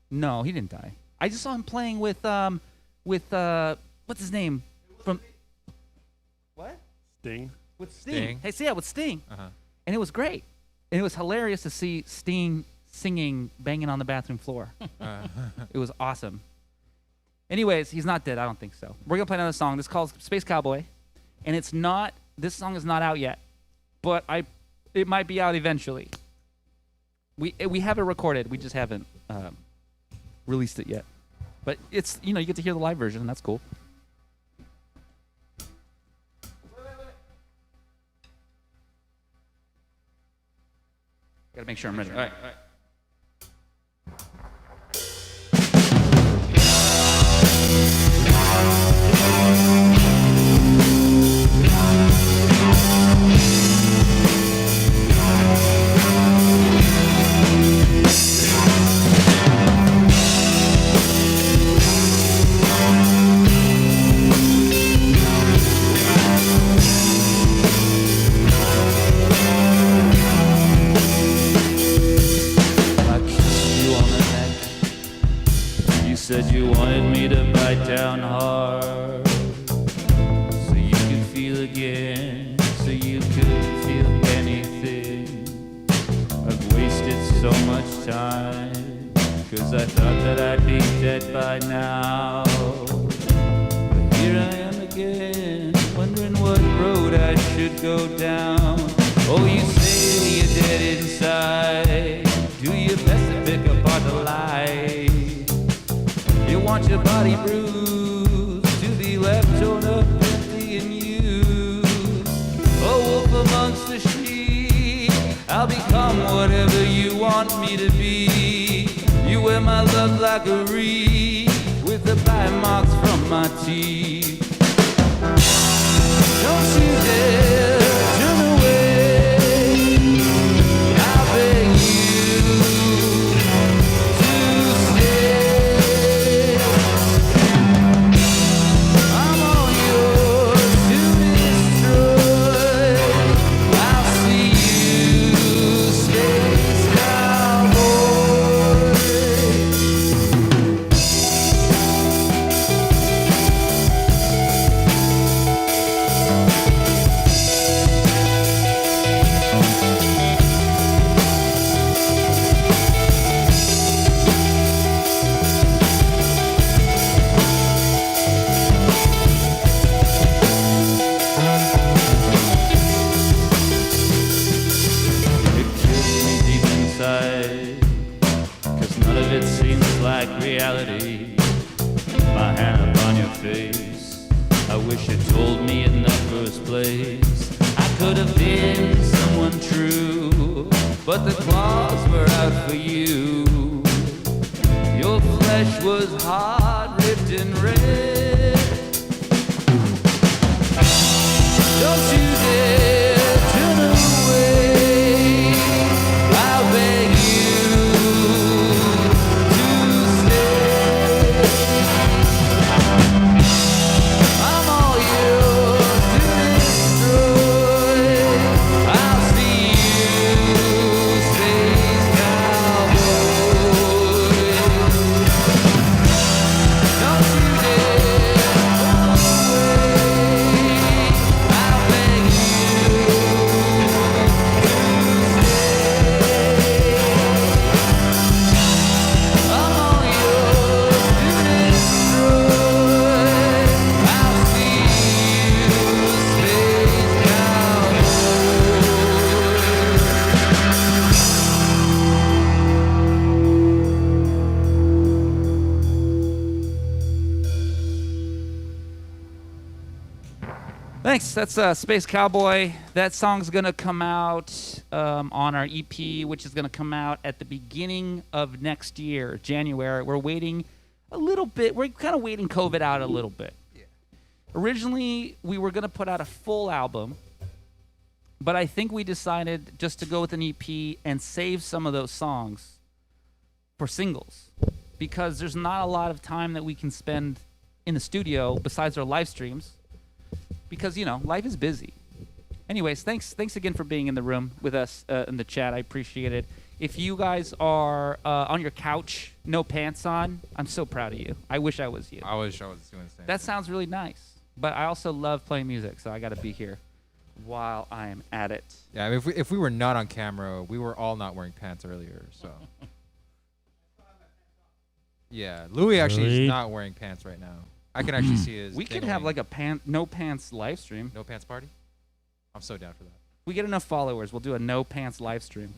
Speaker 2: No, he didn't die. I just saw him playing with what's his name from what?
Speaker 5: Sting.
Speaker 2: With Sting.
Speaker 3: Sting.
Speaker 2: Hey, so yeah, with Sting.
Speaker 3: Uh-huh.
Speaker 2: And it was great. And it was hilarious to see Sting singing, banging on the bathroom floor. It was awesome. Anyways, he's not dead. I don't think so. We're going to play another song. This is called Space Cowboy. And this song is not out yet. But it might be out eventually. We have it recorded. We just haven't released it yet. But it's, you get to hear the live version, and that's cool. Gotta make sure I'm ready. All right. Said you wanted me to bite down hard, so you could feel again, so you could feel anything. I've wasted so much time, 'cause I thought that I'd be dead by now. But here I am again, wondering what road I should go down. Oh, you say you're dead inside, do your best to pick apart the light. You want your body bruised to be left torn up, empty and used. A wolf amongst the sheep, I'll become whatever you want me to be. You wear my love like a wreath, with the bite marks from my teeth. Don't you dare turn away, I beg you to stay. Reality, my hand upon your face. I wish you told me in the first place. I could have been someone true, but the claws were out for you. Your flesh was hard, ripped and red. Don't you dare turn away, I'll beg you. Thanks. That's Space Cowboy. That song's going to come out on our EP, which is going to come out at the beginning of next year, January. We're waiting a little bit. We're kind of waiting COVID out a little bit. Yeah. Originally, we were going to put out a full album, but I think we decided just to go with an EP and save some of those songs for singles, because there's not a lot of time that we can spend in the studio besides our live streams. Because, life is busy. Anyways, thanks again for being in the room with us in the chat. I appreciate it. If you guys are on your couch, no pants on, I'm so proud of you. I wish I was you.
Speaker 3: I wish I was doing the same.
Speaker 2: That
Speaker 3: thing.
Speaker 2: sounds really nice. But I also love playing music, so I got to be here while I am at it.
Speaker 3: Yeah, I mean, if we were not on camera, we were all not wearing pants earlier. So. Yeah, Louis actually
Speaker 4: Louis.
Speaker 3: is not wearing pants right now. I can actually see his.
Speaker 2: We could have
Speaker 3: dangling.
Speaker 2: like a no pants live stream.
Speaker 3: no pants party. I'm so down for that.
Speaker 2: We get enough followers, we'll do a no pants live stream.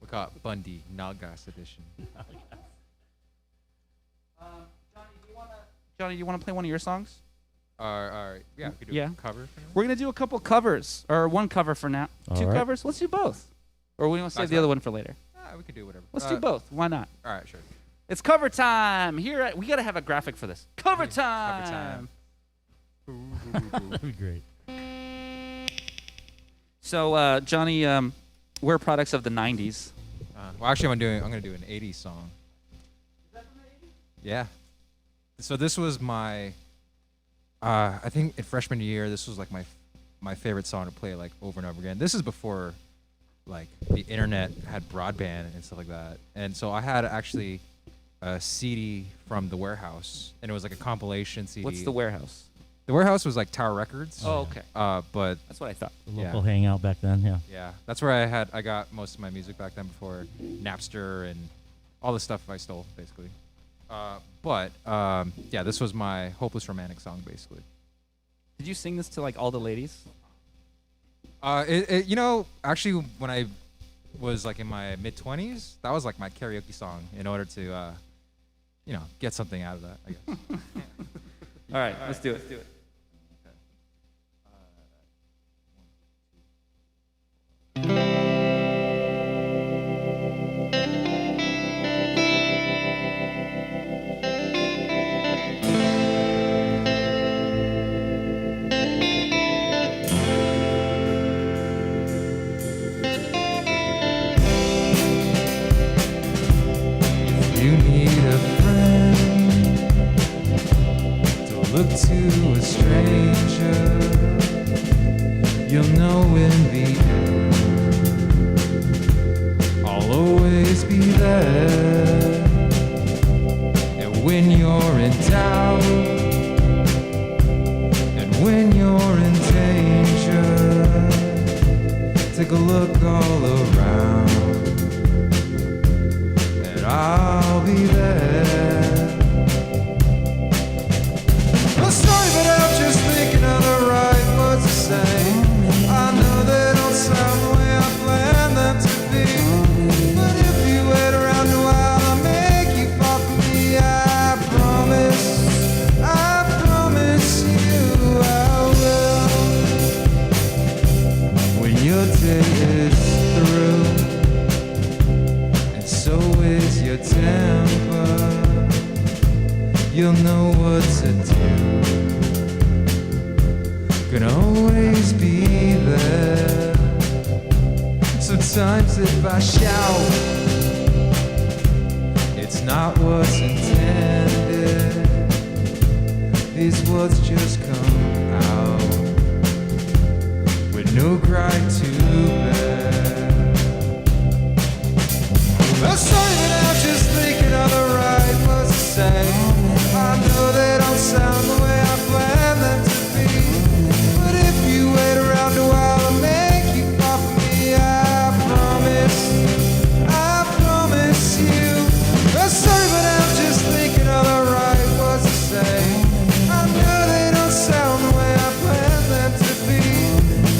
Speaker 3: We call it Bundy Nalgas edition.
Speaker 2: Johnny, do you want to play one of your songs?
Speaker 3: All right. Yeah, we could do
Speaker 2: Yeah.
Speaker 3: a cover. For now.
Speaker 2: We're gonna do a couple covers, or one cover for now.
Speaker 4: All
Speaker 2: Two
Speaker 4: right.
Speaker 2: covers. Let's do both. Or we want to save
Speaker 3: That's
Speaker 2: the
Speaker 3: fine.
Speaker 2: other one for later.
Speaker 3: We could do whatever.
Speaker 2: Let's do both. Why not?
Speaker 3: All right, sure.
Speaker 2: It's cover time. Here, we gotta have a graphic for this. Cover time.
Speaker 3: time.
Speaker 4: Great.
Speaker 2: So, Johnny, we're products of the '90s.
Speaker 3: Well, actually, I'm gonna do an '80s song. Yeah. So this was my. I think in freshman year, this was like my favorite song to play like over and over again. This is before, like, the internet had broadband and stuff like that. And so I had actually a CD from the Warehouse, and it was like a compilation CD.
Speaker 2: What's the Warehouse?
Speaker 3: The Warehouse was like Tower Records.
Speaker 2: Oh, okay.
Speaker 3: But
Speaker 2: That's what I thought.
Speaker 4: The
Speaker 3: Yeah.
Speaker 4: local hangout back then, yeah.
Speaker 3: yeah, that's where I got most of my music back then before Napster and all the stuff I stole, basically. Yeah, this was my hopeless romantic song, basically.
Speaker 2: Did you sing this to like all the ladies?
Speaker 3: Actually, when I was like in my mid-20s, that was like my karaoke song in order to, get something out of that, I guess.
Speaker 2: All right, let's do it. Let's do it.
Speaker 3: You need a friend to look to a stranger. You'll know in the end I'll always be there. And when you're in doubt, and when you're in danger, take a look all around. I'll be there. I'm sorry, but I'm just thinking of the right words to say. I know they don't sound the way I planned them to be. But if you wait around a while, I'll make you fall for me. I promise you I will. When your day is through, so is your temper. You'll know what to do. Gonna always be there. Sometimes if I shout, it's not what's intended. These words just come out with no cry to bear. I'm sorry, but I'm just thinking of the right words to say. I know they don't sound the way I planned them to be. But if you wait around a while, I'll make you fall for me. I promise you. I'm sorry, but I'm just thinking of the right words to say. I know they don't sound the way I planned them to be.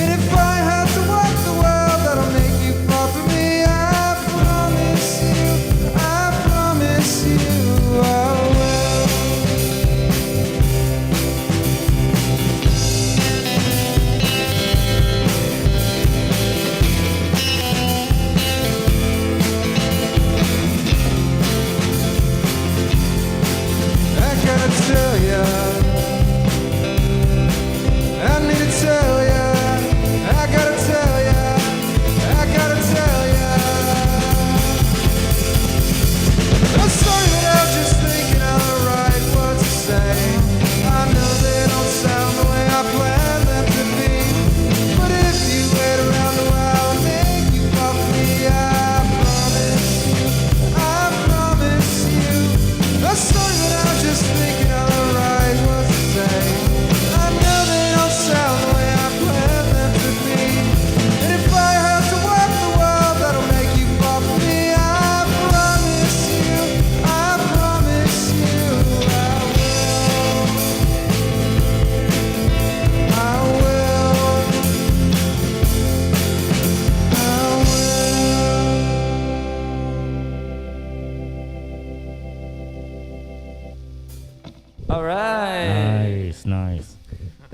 Speaker 3: And if I had to walk the world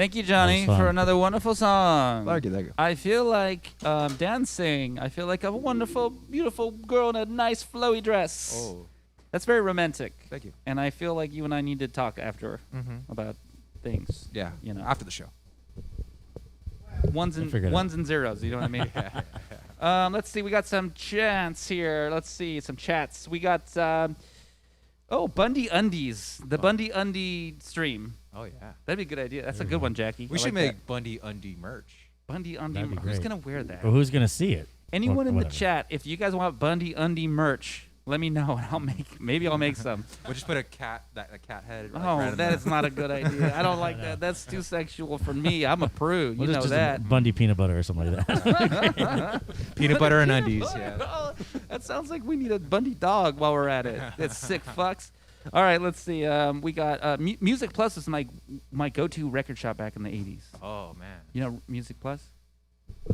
Speaker 2: Thank you, Johnny,
Speaker 4: fun.
Speaker 2: for another wonderful song.
Speaker 3: Thank you.
Speaker 2: I feel like dancing. I feel like a wonderful, beautiful girl in a nice flowy dress.
Speaker 3: Oh,
Speaker 2: That's very romantic.
Speaker 3: thank you.
Speaker 2: And I feel like you and I need to talk after
Speaker 3: Mm-hmm.
Speaker 2: about things.
Speaker 3: Yeah,
Speaker 2: You know.
Speaker 3: after the show.
Speaker 2: Ones and
Speaker 4: figure it out.
Speaker 2: ones and zeros. You know what I mean? Let's see. We got some chats here. Let's see some chats. We got Bundy Undies, the Bundy Undie stream.
Speaker 3: Oh yeah.
Speaker 2: That'd be a good idea. That's
Speaker 4: There
Speaker 2: a
Speaker 4: we
Speaker 2: good
Speaker 4: go.
Speaker 2: one, Jackie.
Speaker 3: We
Speaker 2: I
Speaker 3: should
Speaker 2: like
Speaker 3: make Bundy Undie merch.
Speaker 2: that. Bundy Undie.
Speaker 4: That'd be
Speaker 2: Who's
Speaker 4: great.
Speaker 2: gonna wear that?
Speaker 4: But who's gonna see it?
Speaker 2: Anyone in the
Speaker 4: whatever.
Speaker 2: chat, if you guys want Bundy Undie merch, let me know and I'll make. Maybe I'll make some.
Speaker 3: We'll just put a cat head. Like,
Speaker 2: Oh,
Speaker 3: right in
Speaker 2: that
Speaker 3: the-
Speaker 2: is not a good idea. I don't like that. That's too sexual for me. I'm a prude.
Speaker 4: Well,
Speaker 2: You know
Speaker 4: just
Speaker 2: that.
Speaker 4: Bundy peanut butter or something like that.
Speaker 3: peanut butter and undies. Yeah.
Speaker 2: Oh, that sounds like we need a Bundy dog while we're at it. That's sick fucks. All right, let's see. We got Music Plus was my go-to record shop back in the 80s.
Speaker 3: Oh man.
Speaker 2: You know Music Plus?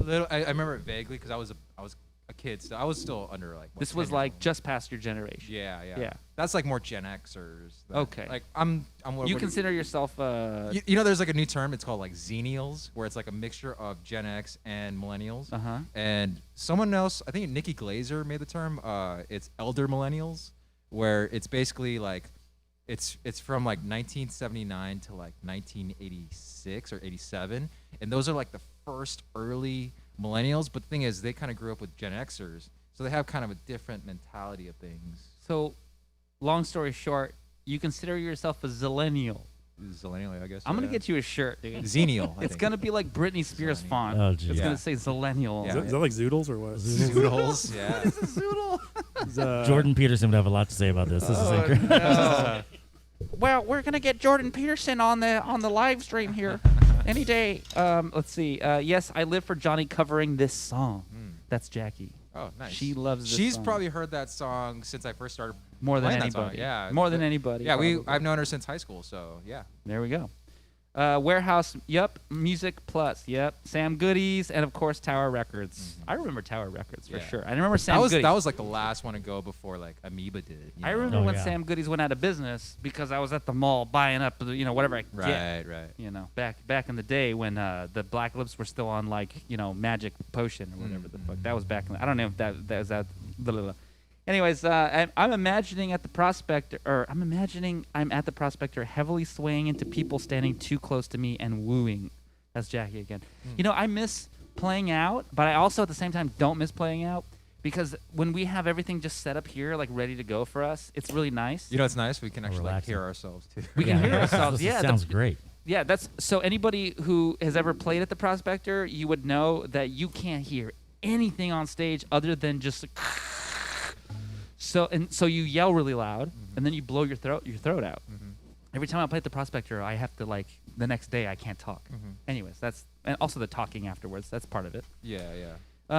Speaker 3: I remember it vaguely because I was a kid. So I was still under like.
Speaker 2: This was
Speaker 3: 10 years
Speaker 2: like
Speaker 3: old.
Speaker 2: just past your generation.
Speaker 3: Yeah.
Speaker 2: Yeah.
Speaker 3: That's like more Gen Xers. than-
Speaker 2: Okay.
Speaker 3: Like I'm. What
Speaker 2: You
Speaker 3: do
Speaker 2: consider yourself
Speaker 3: You know, there's like a new term. It's called like Xennials, where it's like a mixture of Gen X and Millennials.
Speaker 2: uh-huh.
Speaker 3: And someone else, I think Nikki Glazer made the term. It's Elder Millennials, where it's basically like, it's from like 1979 to like 1986 or 87, and those are like the first early Millennials. But the thing is, they kind of grew up with Gen Xers, so they have kind of a different mentality of things.
Speaker 2: So, long story short, you consider yourself a zillennial.
Speaker 3: Zillennial, I guess.
Speaker 2: I'm gonna
Speaker 3: yeah.
Speaker 2: get you a shirt, dude.
Speaker 3: Xennial. I
Speaker 2: It's
Speaker 3: think.
Speaker 2: gonna be like Britney Spears
Speaker 3: Zillennial.
Speaker 2: font.
Speaker 4: Oh,
Speaker 2: It's
Speaker 4: geez.
Speaker 3: Yeah.
Speaker 2: gonna say zillennial.
Speaker 3: Yeah.
Speaker 5: Is that like Zoodles or what?
Speaker 3: Zoodles. Yeah.
Speaker 5: Is,
Speaker 4: Jordan Peterson would have a lot to say about this. This is incredible.
Speaker 2: no. Well, we're gonna get Jordan Peterson on the live stream here any day. Let's see. Yes, I live for Johnny covering this song.
Speaker 3: Mm.
Speaker 2: That's Jackie.
Speaker 3: Oh, nice.
Speaker 2: She loves this
Speaker 3: She's
Speaker 2: song.
Speaker 3: probably heard that song since I first started.
Speaker 2: more than
Speaker 3: playing that song,
Speaker 2: anybody.
Speaker 3: yeah.
Speaker 2: More than anybody.
Speaker 3: Yeah,
Speaker 2: probably.
Speaker 3: I've known her since high school, so yeah.
Speaker 2: There we go. Warehouse, yep. Music Plus, yep. Sam Goodies, and of course Tower Records.
Speaker 3: Mhm.
Speaker 2: I remember Tower Records for
Speaker 3: Yeah.
Speaker 2: sure. I remember Sam
Speaker 3: That was
Speaker 2: Goodies.
Speaker 3: like the last one to go before like Amoeba did. You
Speaker 2: I
Speaker 3: know?
Speaker 2: remember
Speaker 4: Oh,
Speaker 2: when
Speaker 4: yeah.
Speaker 2: Sam Goodies went out of business because I was at the mall buying up, whatever I could get.
Speaker 3: Right.
Speaker 2: You know, back in the day when the Black Lips were still on like Magic Potion or whatever the fuck. That was back in. I don't know if that was that. Blah, blah, blah. Anyways, I'm imagining at the Prospector, or I'm imagining I'm at the Prospector, heavily swaying into people standing too close to me and wooing. That's Jackie again. I miss playing out, but I also at the same time don't miss playing out because when we have everything just set up here, like ready to go for us, it's really nice.
Speaker 3: You know, it's nice. We can actually like,
Speaker 4: Relaxing.
Speaker 3: hear ourselves too.
Speaker 2: We can hear ourselves.
Speaker 4: This
Speaker 2: Yeah,
Speaker 4: sounds great.
Speaker 2: Yeah, that's so. Anybody who has ever played at the Prospector, you would know that you can't hear anything on stage other than just. So you yell really loud, and then you blow your throat out.
Speaker 3: Mhm.
Speaker 2: Every time I play at the Prospector, I have to the next day I can't talk.
Speaker 3: Mhm.
Speaker 2: Anyways, and also the talking afterwards. That's part of it.
Speaker 3: Yeah.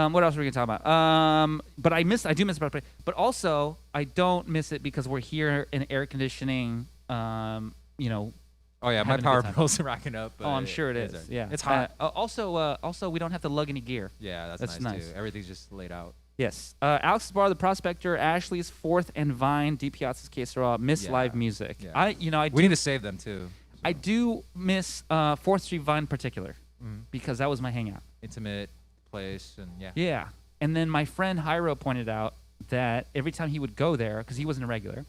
Speaker 2: What else were we gonna talk about? But I do miss Prospector, but also I don't miss it because we're here in air conditioning.
Speaker 3: Oh yeah, my
Speaker 2: Having a
Speaker 3: power
Speaker 2: good time.
Speaker 3: bill's racking up.
Speaker 2: Oh, I'm sure it is.
Speaker 3: alright.
Speaker 2: Yeah,
Speaker 3: It's hot.
Speaker 2: Also, we don't have to lug any gear.
Speaker 3: Yeah,
Speaker 2: that's
Speaker 3: nice,
Speaker 2: nice.
Speaker 3: too. Everything's just laid out.
Speaker 2: Yes. Alex Bar, the Prospector, Ashley's Fourth and Vine, D Piazza's Quesera, miss
Speaker 3: Yeah.
Speaker 2: live music.
Speaker 3: Yeah.
Speaker 2: I
Speaker 3: We need to save them too.
Speaker 2: I do miss 4th Street Vine in particular
Speaker 3: Mhm.
Speaker 2: because that was my hangout.
Speaker 3: Intimate place and yeah.
Speaker 2: Yeah. And then my friend Hyro pointed out that every time he would go there, because he wasn't a regular,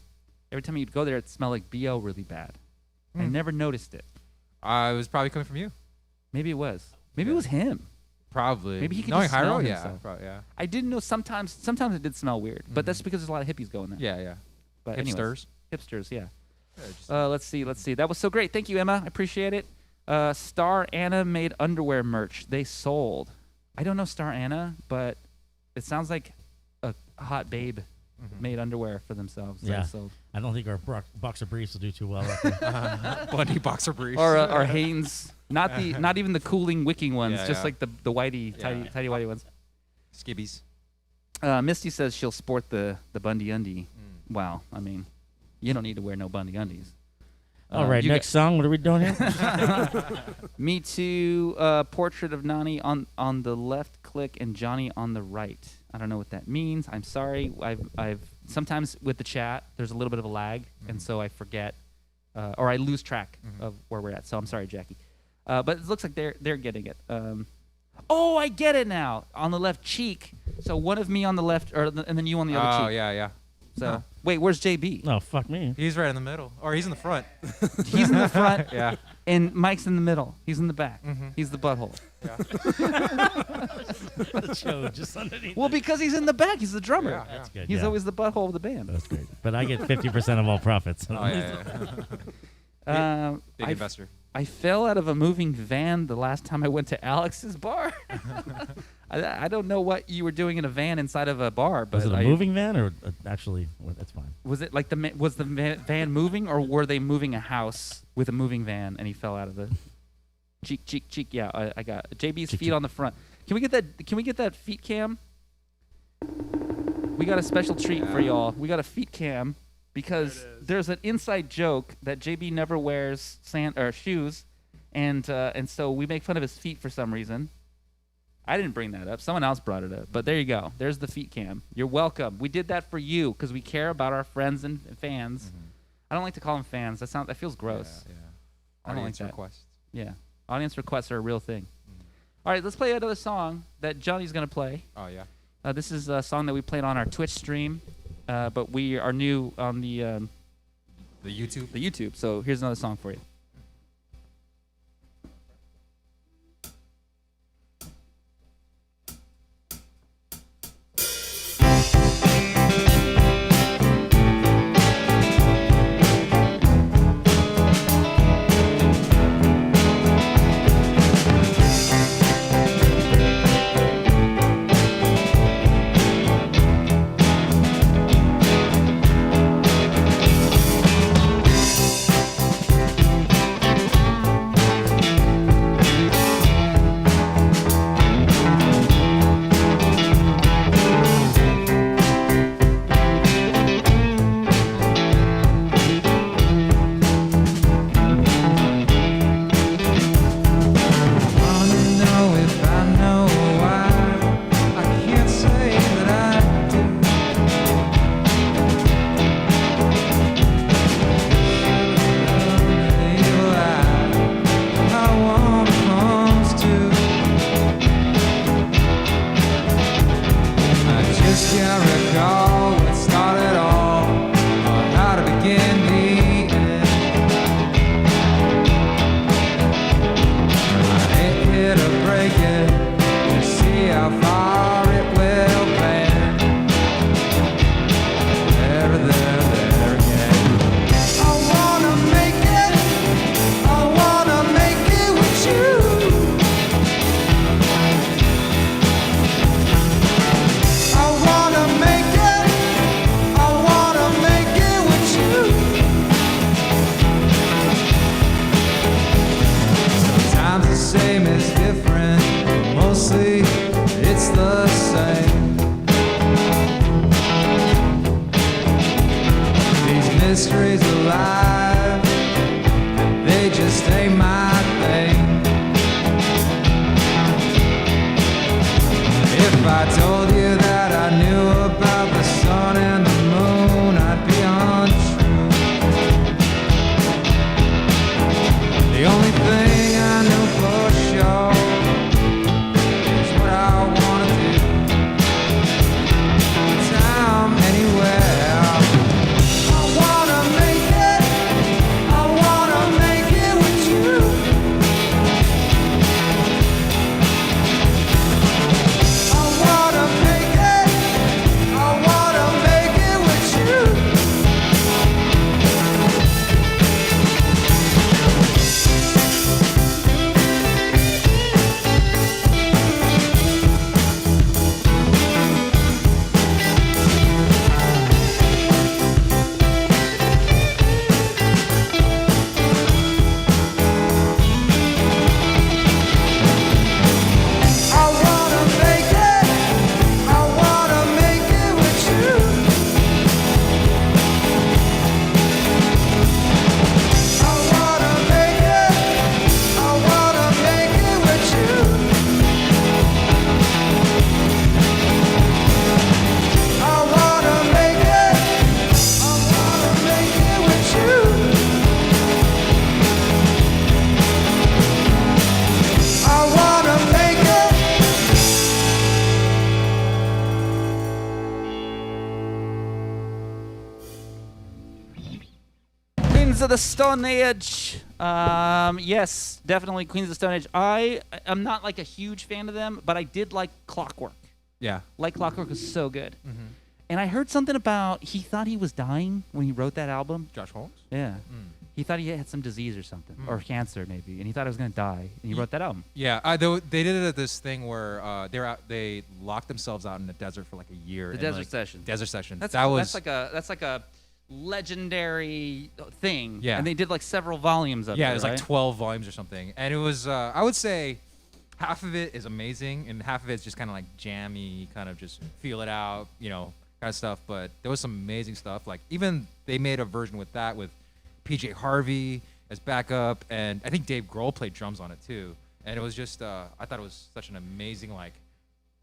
Speaker 2: every time he'd go there, it smelled like BO really bad. I
Speaker 3: Mm.
Speaker 2: never noticed it.
Speaker 3: It was probably coming from you.
Speaker 2: Maybe it was. Maybe it
Speaker 3: Yeah.
Speaker 2: was him.
Speaker 3: Probably.
Speaker 2: Maybe he could
Speaker 3: Knowing
Speaker 2: just smell
Speaker 3: Hyro, yeah,
Speaker 2: himself.
Speaker 3: yeah.
Speaker 2: I didn't know sometimes it did smell weird, but that's
Speaker 3: Mhm.
Speaker 2: because there's a lot of hippies going there.
Speaker 3: Yeah.
Speaker 2: But anyways,
Speaker 3: Hipsters.
Speaker 2: hipsters, yeah.
Speaker 3: Yeah, just-
Speaker 2: Let's see. That was so great. Thank you, Emma. I appreciate it. Star Anna made underwear merch. They sold. I don't know Star Anna, but it sounds like a hot babe
Speaker 3: Mhm.
Speaker 2: made underwear for themselves. They
Speaker 4: Yeah.
Speaker 2: sold.
Speaker 4: I don't think our boxer briefs will do too well. Up there.
Speaker 3: Bundy boxer briefs.
Speaker 2: Or Hanes. Not even the cooling wicking ones,
Speaker 3: Yeah,
Speaker 2: just
Speaker 3: yeah.
Speaker 2: like the whitey,
Speaker 3: Yeah.
Speaker 2: tidy whitey ones.
Speaker 3: Skibbies.
Speaker 2: Misty says she'll sport the Bundy undie.
Speaker 3: Mm.
Speaker 2: Wow, I mean, you don't need to wear no Bundy undies.
Speaker 4: All right,
Speaker 2: you
Speaker 4: next song. What are we doing here?
Speaker 2: Me Too, portrait of Nani on the left click and Johnny on the right. I don't know what that means. I'm sorry. I've sometimes with the chat there's a little bit of a lag, and so I forget or I lose track
Speaker 3: Mhm.
Speaker 2: of where we're at. So I'm sorry, Jackie. But it looks like they're getting it. Oh, I get it now. On the left cheek. So one of me on the left, and then you on the other cheek.
Speaker 3: Oh, yeah.
Speaker 2: So wait, where's JB?
Speaker 4: No, fuck me.
Speaker 3: He's right in the middle. Or he's in the front.
Speaker 2: He's in the front,
Speaker 3: Yeah.
Speaker 2: and Mike's in the middle. He's in the back. He's the butthole.
Speaker 4: Joe, just underneath.
Speaker 2: Well, because he's in the back. He's the drummer.
Speaker 3: Yeah,
Speaker 4: That's good.
Speaker 2: He's
Speaker 4: yeah.
Speaker 2: always the butthole of the band.
Speaker 4: That's great. But I get 50% of all profits.
Speaker 3: Oh, yeah. Big
Speaker 2: I
Speaker 3: investor.
Speaker 2: I fell out of a moving van the last time I went to Alex's bar. I don't know what you were doing in a van inside of a bar, but
Speaker 4: Was it a moving van or actually? Well, that's fine.
Speaker 2: Was it like was the van moving, or were they moving a house with a moving van and he fell out of the cheek? Yeah, I got JB's
Speaker 4: Cheek,
Speaker 2: feet
Speaker 4: cheek.
Speaker 2: on the front. Can we get that? Can we get that feet cam? We got a special treat for y'all. We got a feet cam because there's an inside joke that JB never wears shoes, and so we make fun of his feet for some reason. I didn't bring that up. Someone else brought it up. But there you go. There's the feet cam. You're welcome. We did that for you because we care about our friends and fans. I don't like to call them fans. That feels gross.
Speaker 3: Yeah.
Speaker 2: I don't like
Speaker 3: Audience
Speaker 2: that.
Speaker 3: requests.
Speaker 2: Yeah. Audience requests are a real thing. All right, let's play another song that Johnny's going to play.
Speaker 3: Oh, yeah.
Speaker 2: This is a song that we played on our Twitch stream, but we are new on the
Speaker 3: YouTube.
Speaker 2: YouTube. So here's another song for you.
Speaker 1: mysteries alive. They just ain't my thing. If I told you that I knew about the sun and the moon, I'd be untrue. The only thing I know for sure is what I wanna do. Time, anywhere. I wanna make it. I wanna make it with you. I wanna make it. I wanna
Speaker 2: of the Stone Age. Yes, definitely Queens of the Stone Age. I'm not like a huge fan of them, but I did like Clockwork.
Speaker 3: Yeah.
Speaker 2: Like Clockwork was so good.
Speaker 3: Mm-hmm.
Speaker 2: And I heard something about he thought he was dying when he wrote that album.
Speaker 3: Josh Holmes.
Speaker 2: Yeah. He thought he had some disease or something, or cancer maybe, and he thought he was gonna die, and he wrote that album.
Speaker 3: Yeah, they did it at this thing where they locked themselves out in the desert for like a year.
Speaker 2: The
Speaker 3: and,
Speaker 2: Desert
Speaker 3: like,
Speaker 2: Session.
Speaker 3: Desert Session.
Speaker 2: That's like a legendary thing.
Speaker 3: Yeah.
Speaker 2: And they did like several volumes of it.
Speaker 3: Yeah, it was
Speaker 2: right?
Speaker 3: like 12 volumes or something, and it was I would say half of it is amazing, and half of it's just kind of like jammy, kind of just feel it out, kind of stuff. But there was some amazing stuff. Like even they made a version with that with PJ Harvey as backup, and I think Dave Grohl played drums on it too. And it was just I thought it was such an amazing like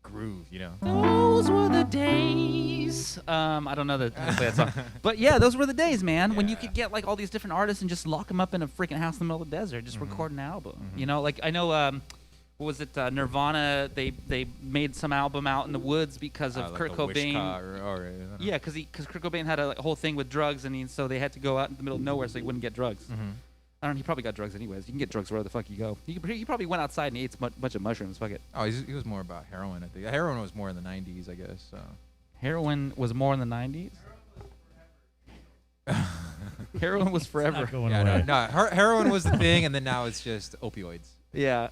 Speaker 3: groove,
Speaker 2: Those were the days. I don't know how to play that song, but yeah, those were the days, man, when you could get like all these different artists and just lock them up in a freaking house in the middle of the desert, just record an album. Like I know, what was it? Nirvana. They made some album out in the woods because of
Speaker 3: like
Speaker 2: Kurt
Speaker 3: the
Speaker 2: Cobain. Yeah, because Kurt Cobain had a whole thing with drugs, and so they had to go out in the middle of nowhere so he wouldn't get drugs. I don't know. He probably got drugs anyways. You can get drugs wherever the fuck you go. He probably went outside and ate a bunch of mushrooms. Fuck it.
Speaker 3: Oh, he was more about heroin. I think heroin was more in the 90s, I guess. So.
Speaker 2: Heroin was more in the 90s. Heroin was forever.
Speaker 4: Not going
Speaker 3: Yeah,
Speaker 4: away.
Speaker 3: no, heroin was the thing, and then now it's just opioids.
Speaker 2: Yeah.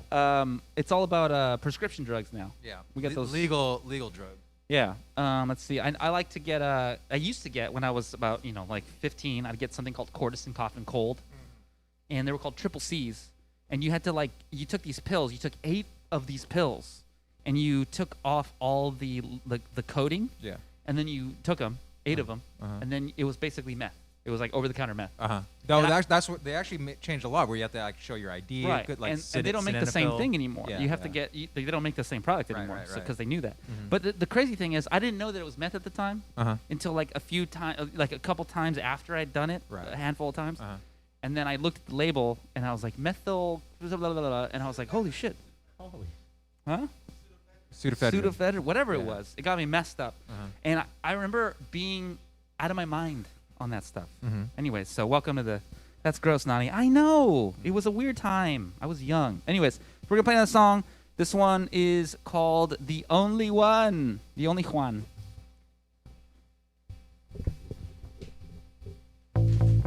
Speaker 2: It's all about prescription drugs now.
Speaker 3: Yeah,
Speaker 2: We got those
Speaker 3: legal drugs.
Speaker 2: Yeah. Let's see. I like to get I used to get when I was about like 15. I'd get something called Cortisone Cough and Cold, and they were called triple C's. And you had to you took these pills. You took 8 of these pills, and you took off all the coating.
Speaker 3: Yeah.
Speaker 2: And then you took them, 8 of them, and then it was basically meth. It was like over-the-counter meth.
Speaker 3: No,
Speaker 2: And
Speaker 3: that's what they actually changed a lot, where you have to like show your ID.
Speaker 2: Right.
Speaker 3: Good, like,
Speaker 2: and they don't make the same thing anymore.
Speaker 3: Yeah,
Speaker 2: you have to get. They don't make the same product
Speaker 3: Right,
Speaker 2: anymore.
Speaker 3: right,
Speaker 2: So
Speaker 3: right.
Speaker 2: because they knew that. But the crazy thing is, I didn't know that it was meth at the time until like a few times, like a couple times after I'd done it,
Speaker 3: Right.
Speaker 2: a handful of times. And then I looked at the label and I was like methyl, blah, blah, blah, blah, and I was like, holy shit,
Speaker 4: Holy.
Speaker 2: huh?
Speaker 3: Pseudoephedrine.
Speaker 2: Pseudoephedrine, whatever it
Speaker 3: Yeah.
Speaker 2: was. It got me messed up. And I remember being out of my mind on that stuff. Anyways, so welcome to That's Gross, Nani. I know. It was a weird time. I was young. Anyways, we're going to play another song. This one is called The Only One. The Only Juan.
Speaker 1: Only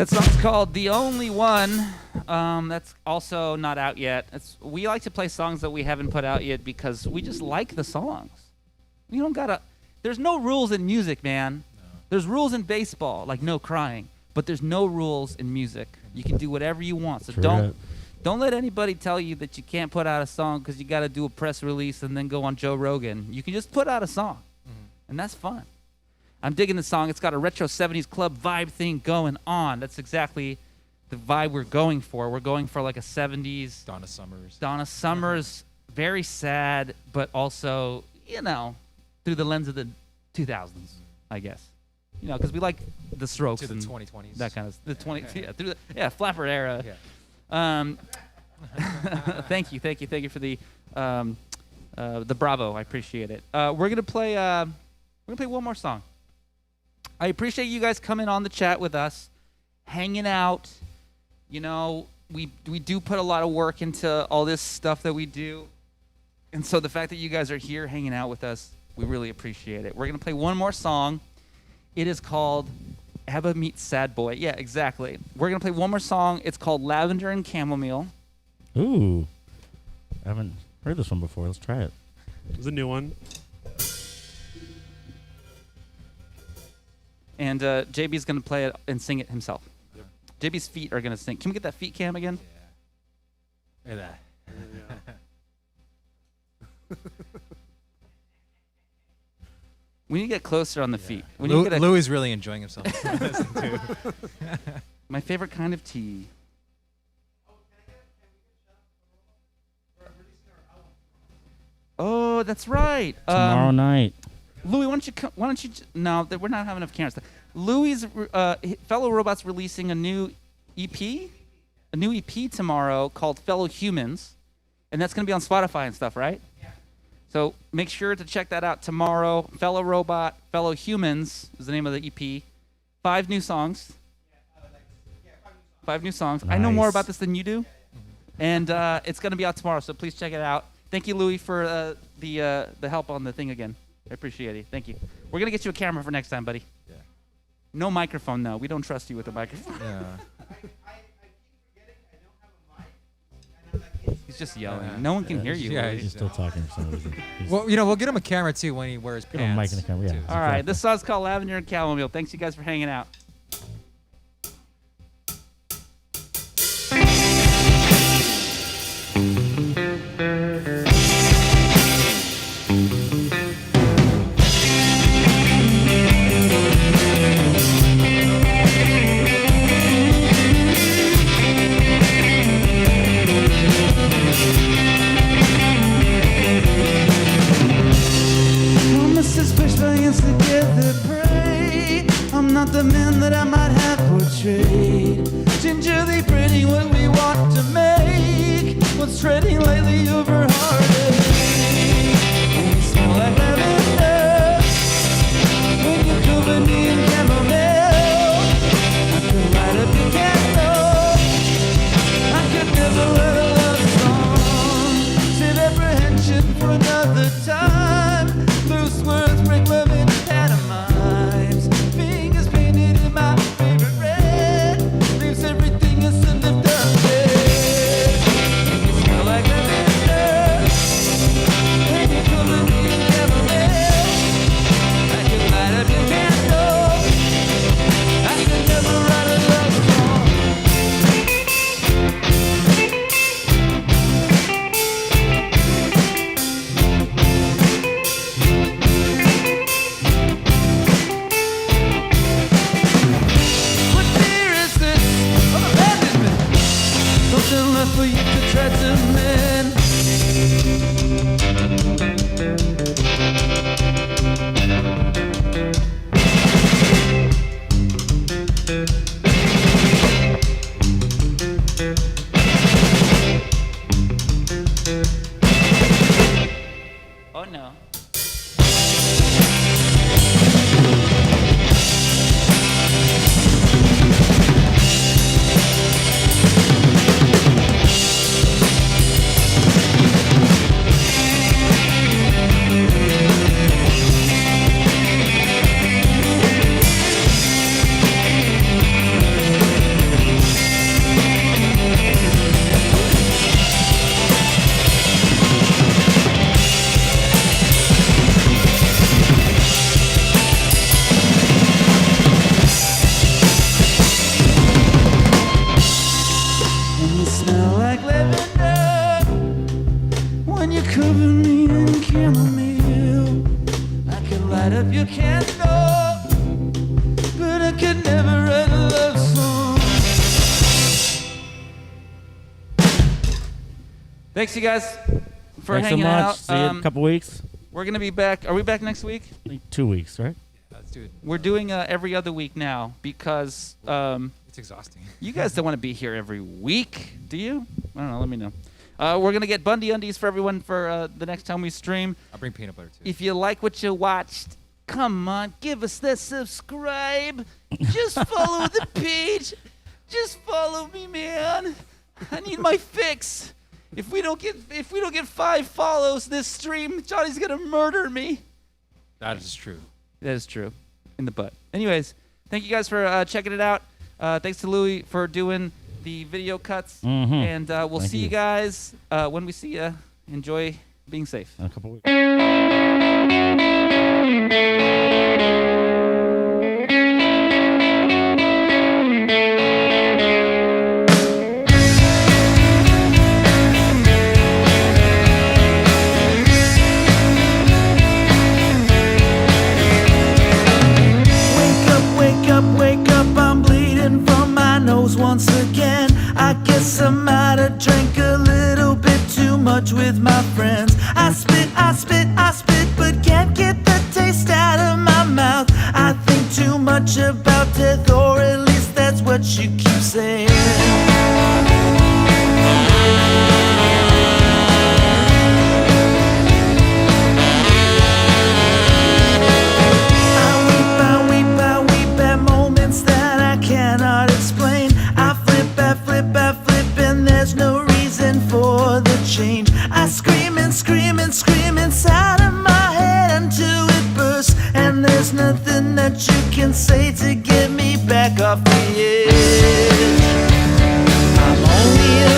Speaker 2: That song's called "The Only One." That's also not out yet. We like to play songs that we haven't put out yet because we just like the songs. We don't gotta. There's no rules in music, man.
Speaker 3: No.
Speaker 2: There's rules in baseball, like no crying, but there's no rules in music. You can do whatever you want. So don't let anybody tell you that you can't put out a song because you got to do a press release and then go on Joe Rogan. You can just put out a song, and that's fun. I'm digging the song. It's got a retro 70s club vibe thing going on. That's exactly the vibe we're going for. We're going for like a 70s
Speaker 3: Donna Summers.
Speaker 2: Donna Summers, very sad, but also, through the lens of the 2000s, I guess. Because we like the Strokes
Speaker 3: To the
Speaker 2: and
Speaker 3: 2020s.
Speaker 2: that kind of the 20 Flapper era.
Speaker 3: Yeah.
Speaker 2: Thank you for the bravo. I appreciate it. We're gonna play one more song. I appreciate you guys coming on the chat with us, hanging out. We do put a lot of work into all this stuff that we do, and so the fact that you guys are here hanging out with us, we really appreciate it. We're gonna play one more song. It is called ABBA Meets Sad Boy. Yeah, exactly. We're gonna play one more song. It's called Lavender and Chamomile.
Speaker 4: Ooh. I haven't heard this one before. Let's try it.
Speaker 5: It's a new one.
Speaker 2: And JB's going to play it and sing it himself.
Speaker 3: Yep.
Speaker 2: JB's feet are going to sing. Can we get that feet cam again?
Speaker 3: Yeah. Look at that.
Speaker 2: We need to get closer on the feet. We need to get
Speaker 3: Louis is really enjoying himself. Too.
Speaker 2: my favorite kind of tea. Oh, that's right.
Speaker 4: Tomorrow night.
Speaker 2: Louis, why don't you? No, we're not having enough cameras. Louis' Fellow Robot's releasing a new EP tomorrow called Fellow Humans, and that's going to be on Spotify and stuff, right? Yeah. So make sure to check that out tomorrow. Fellow Robot, Fellow Humans is the name of the EP. 5 new songs. 5 new songs.
Speaker 4: Nice.
Speaker 2: I know more about this than you do, and it's going to be out tomorrow. So please check it out. Thank you, Louis, for the help on the thing again. I appreciate it. Thank you. We're going to get you a camera for next time, buddy.
Speaker 3: Yeah.
Speaker 2: No microphone, though. We don't trust you with a microphone.
Speaker 3: Yeah.
Speaker 1: I keep forgetting I don't have a mic, and I'm like,
Speaker 2: He's just yelling. No one can hear you.
Speaker 3: Yeah,
Speaker 2: Louis.
Speaker 4: He's still talking for some reason.
Speaker 3: Well, we'll get him a camera too when he wears
Speaker 4: Get him a mic
Speaker 3: pants.
Speaker 4: and a camera, yeah.
Speaker 3: too.
Speaker 2: All right. This song's called Lavender and Chamomile. Thanks, you guys, for hanging out.
Speaker 1: Promises pushed by instant get their prey. I'm not the man that I might have portrayed. Gingerly pretty what we want to make. What's trending lately over heartache? And you smell like lavender when you cover me in chamomile. I could light up your candle. I could never write a love song. Save apprehension for another time. Loose words break love into pantomimes. Fingers painted in my favorite red. Leaves everything as a lift up bed. You smell like lavender when you cover me in chamomile. I could light up your candle. I could never write a love song. cover me in chamomile. I could light up your candle, but I could never write a love song.
Speaker 2: Thanks, you guys, for
Speaker 4: Thanks so
Speaker 2: hanging
Speaker 4: much.
Speaker 2: out.
Speaker 4: See you in a couple weeks.
Speaker 2: We're gonna be back. Are we back next week?
Speaker 4: Like 2 weeks, right?
Speaker 3: Let's do it.
Speaker 2: We're doing every other week now because
Speaker 3: It's exhausting.
Speaker 2: you guys don't want to be here every week, do you? I don't know. Let me know. We're gonna get Bundy undies for everyone for the next time we stream.
Speaker 3: I'll bring peanut butter too.
Speaker 2: If you like what you watched, come on, give us that subscribe. Just follow the page. Just follow me, man. I need my fix. If we don't get 5 follows this stream, Johnny's gonna murder me.
Speaker 3: That is true.
Speaker 2: That is true. In the butt. Anyways, thank you guys for checking it out. Thanks to Louie for doing the video cuts.
Speaker 4: Mhm.
Speaker 2: And we'll
Speaker 4: Thank
Speaker 2: see you
Speaker 4: you.
Speaker 2: guys when we see you. Enjoy being safe.
Speaker 4: In a couple weeks.
Speaker 1: Wake up, I'm bleeding from my nose once again. I guess I might have drank a little bit too much with my friends. I spit, but can't get the taste out of my mouth. I think too much about death, or at least that's what you keep saying. Change. I scream inside of my head until it bursts, and there's nothing that you can say to get me back off the edge. I'm only a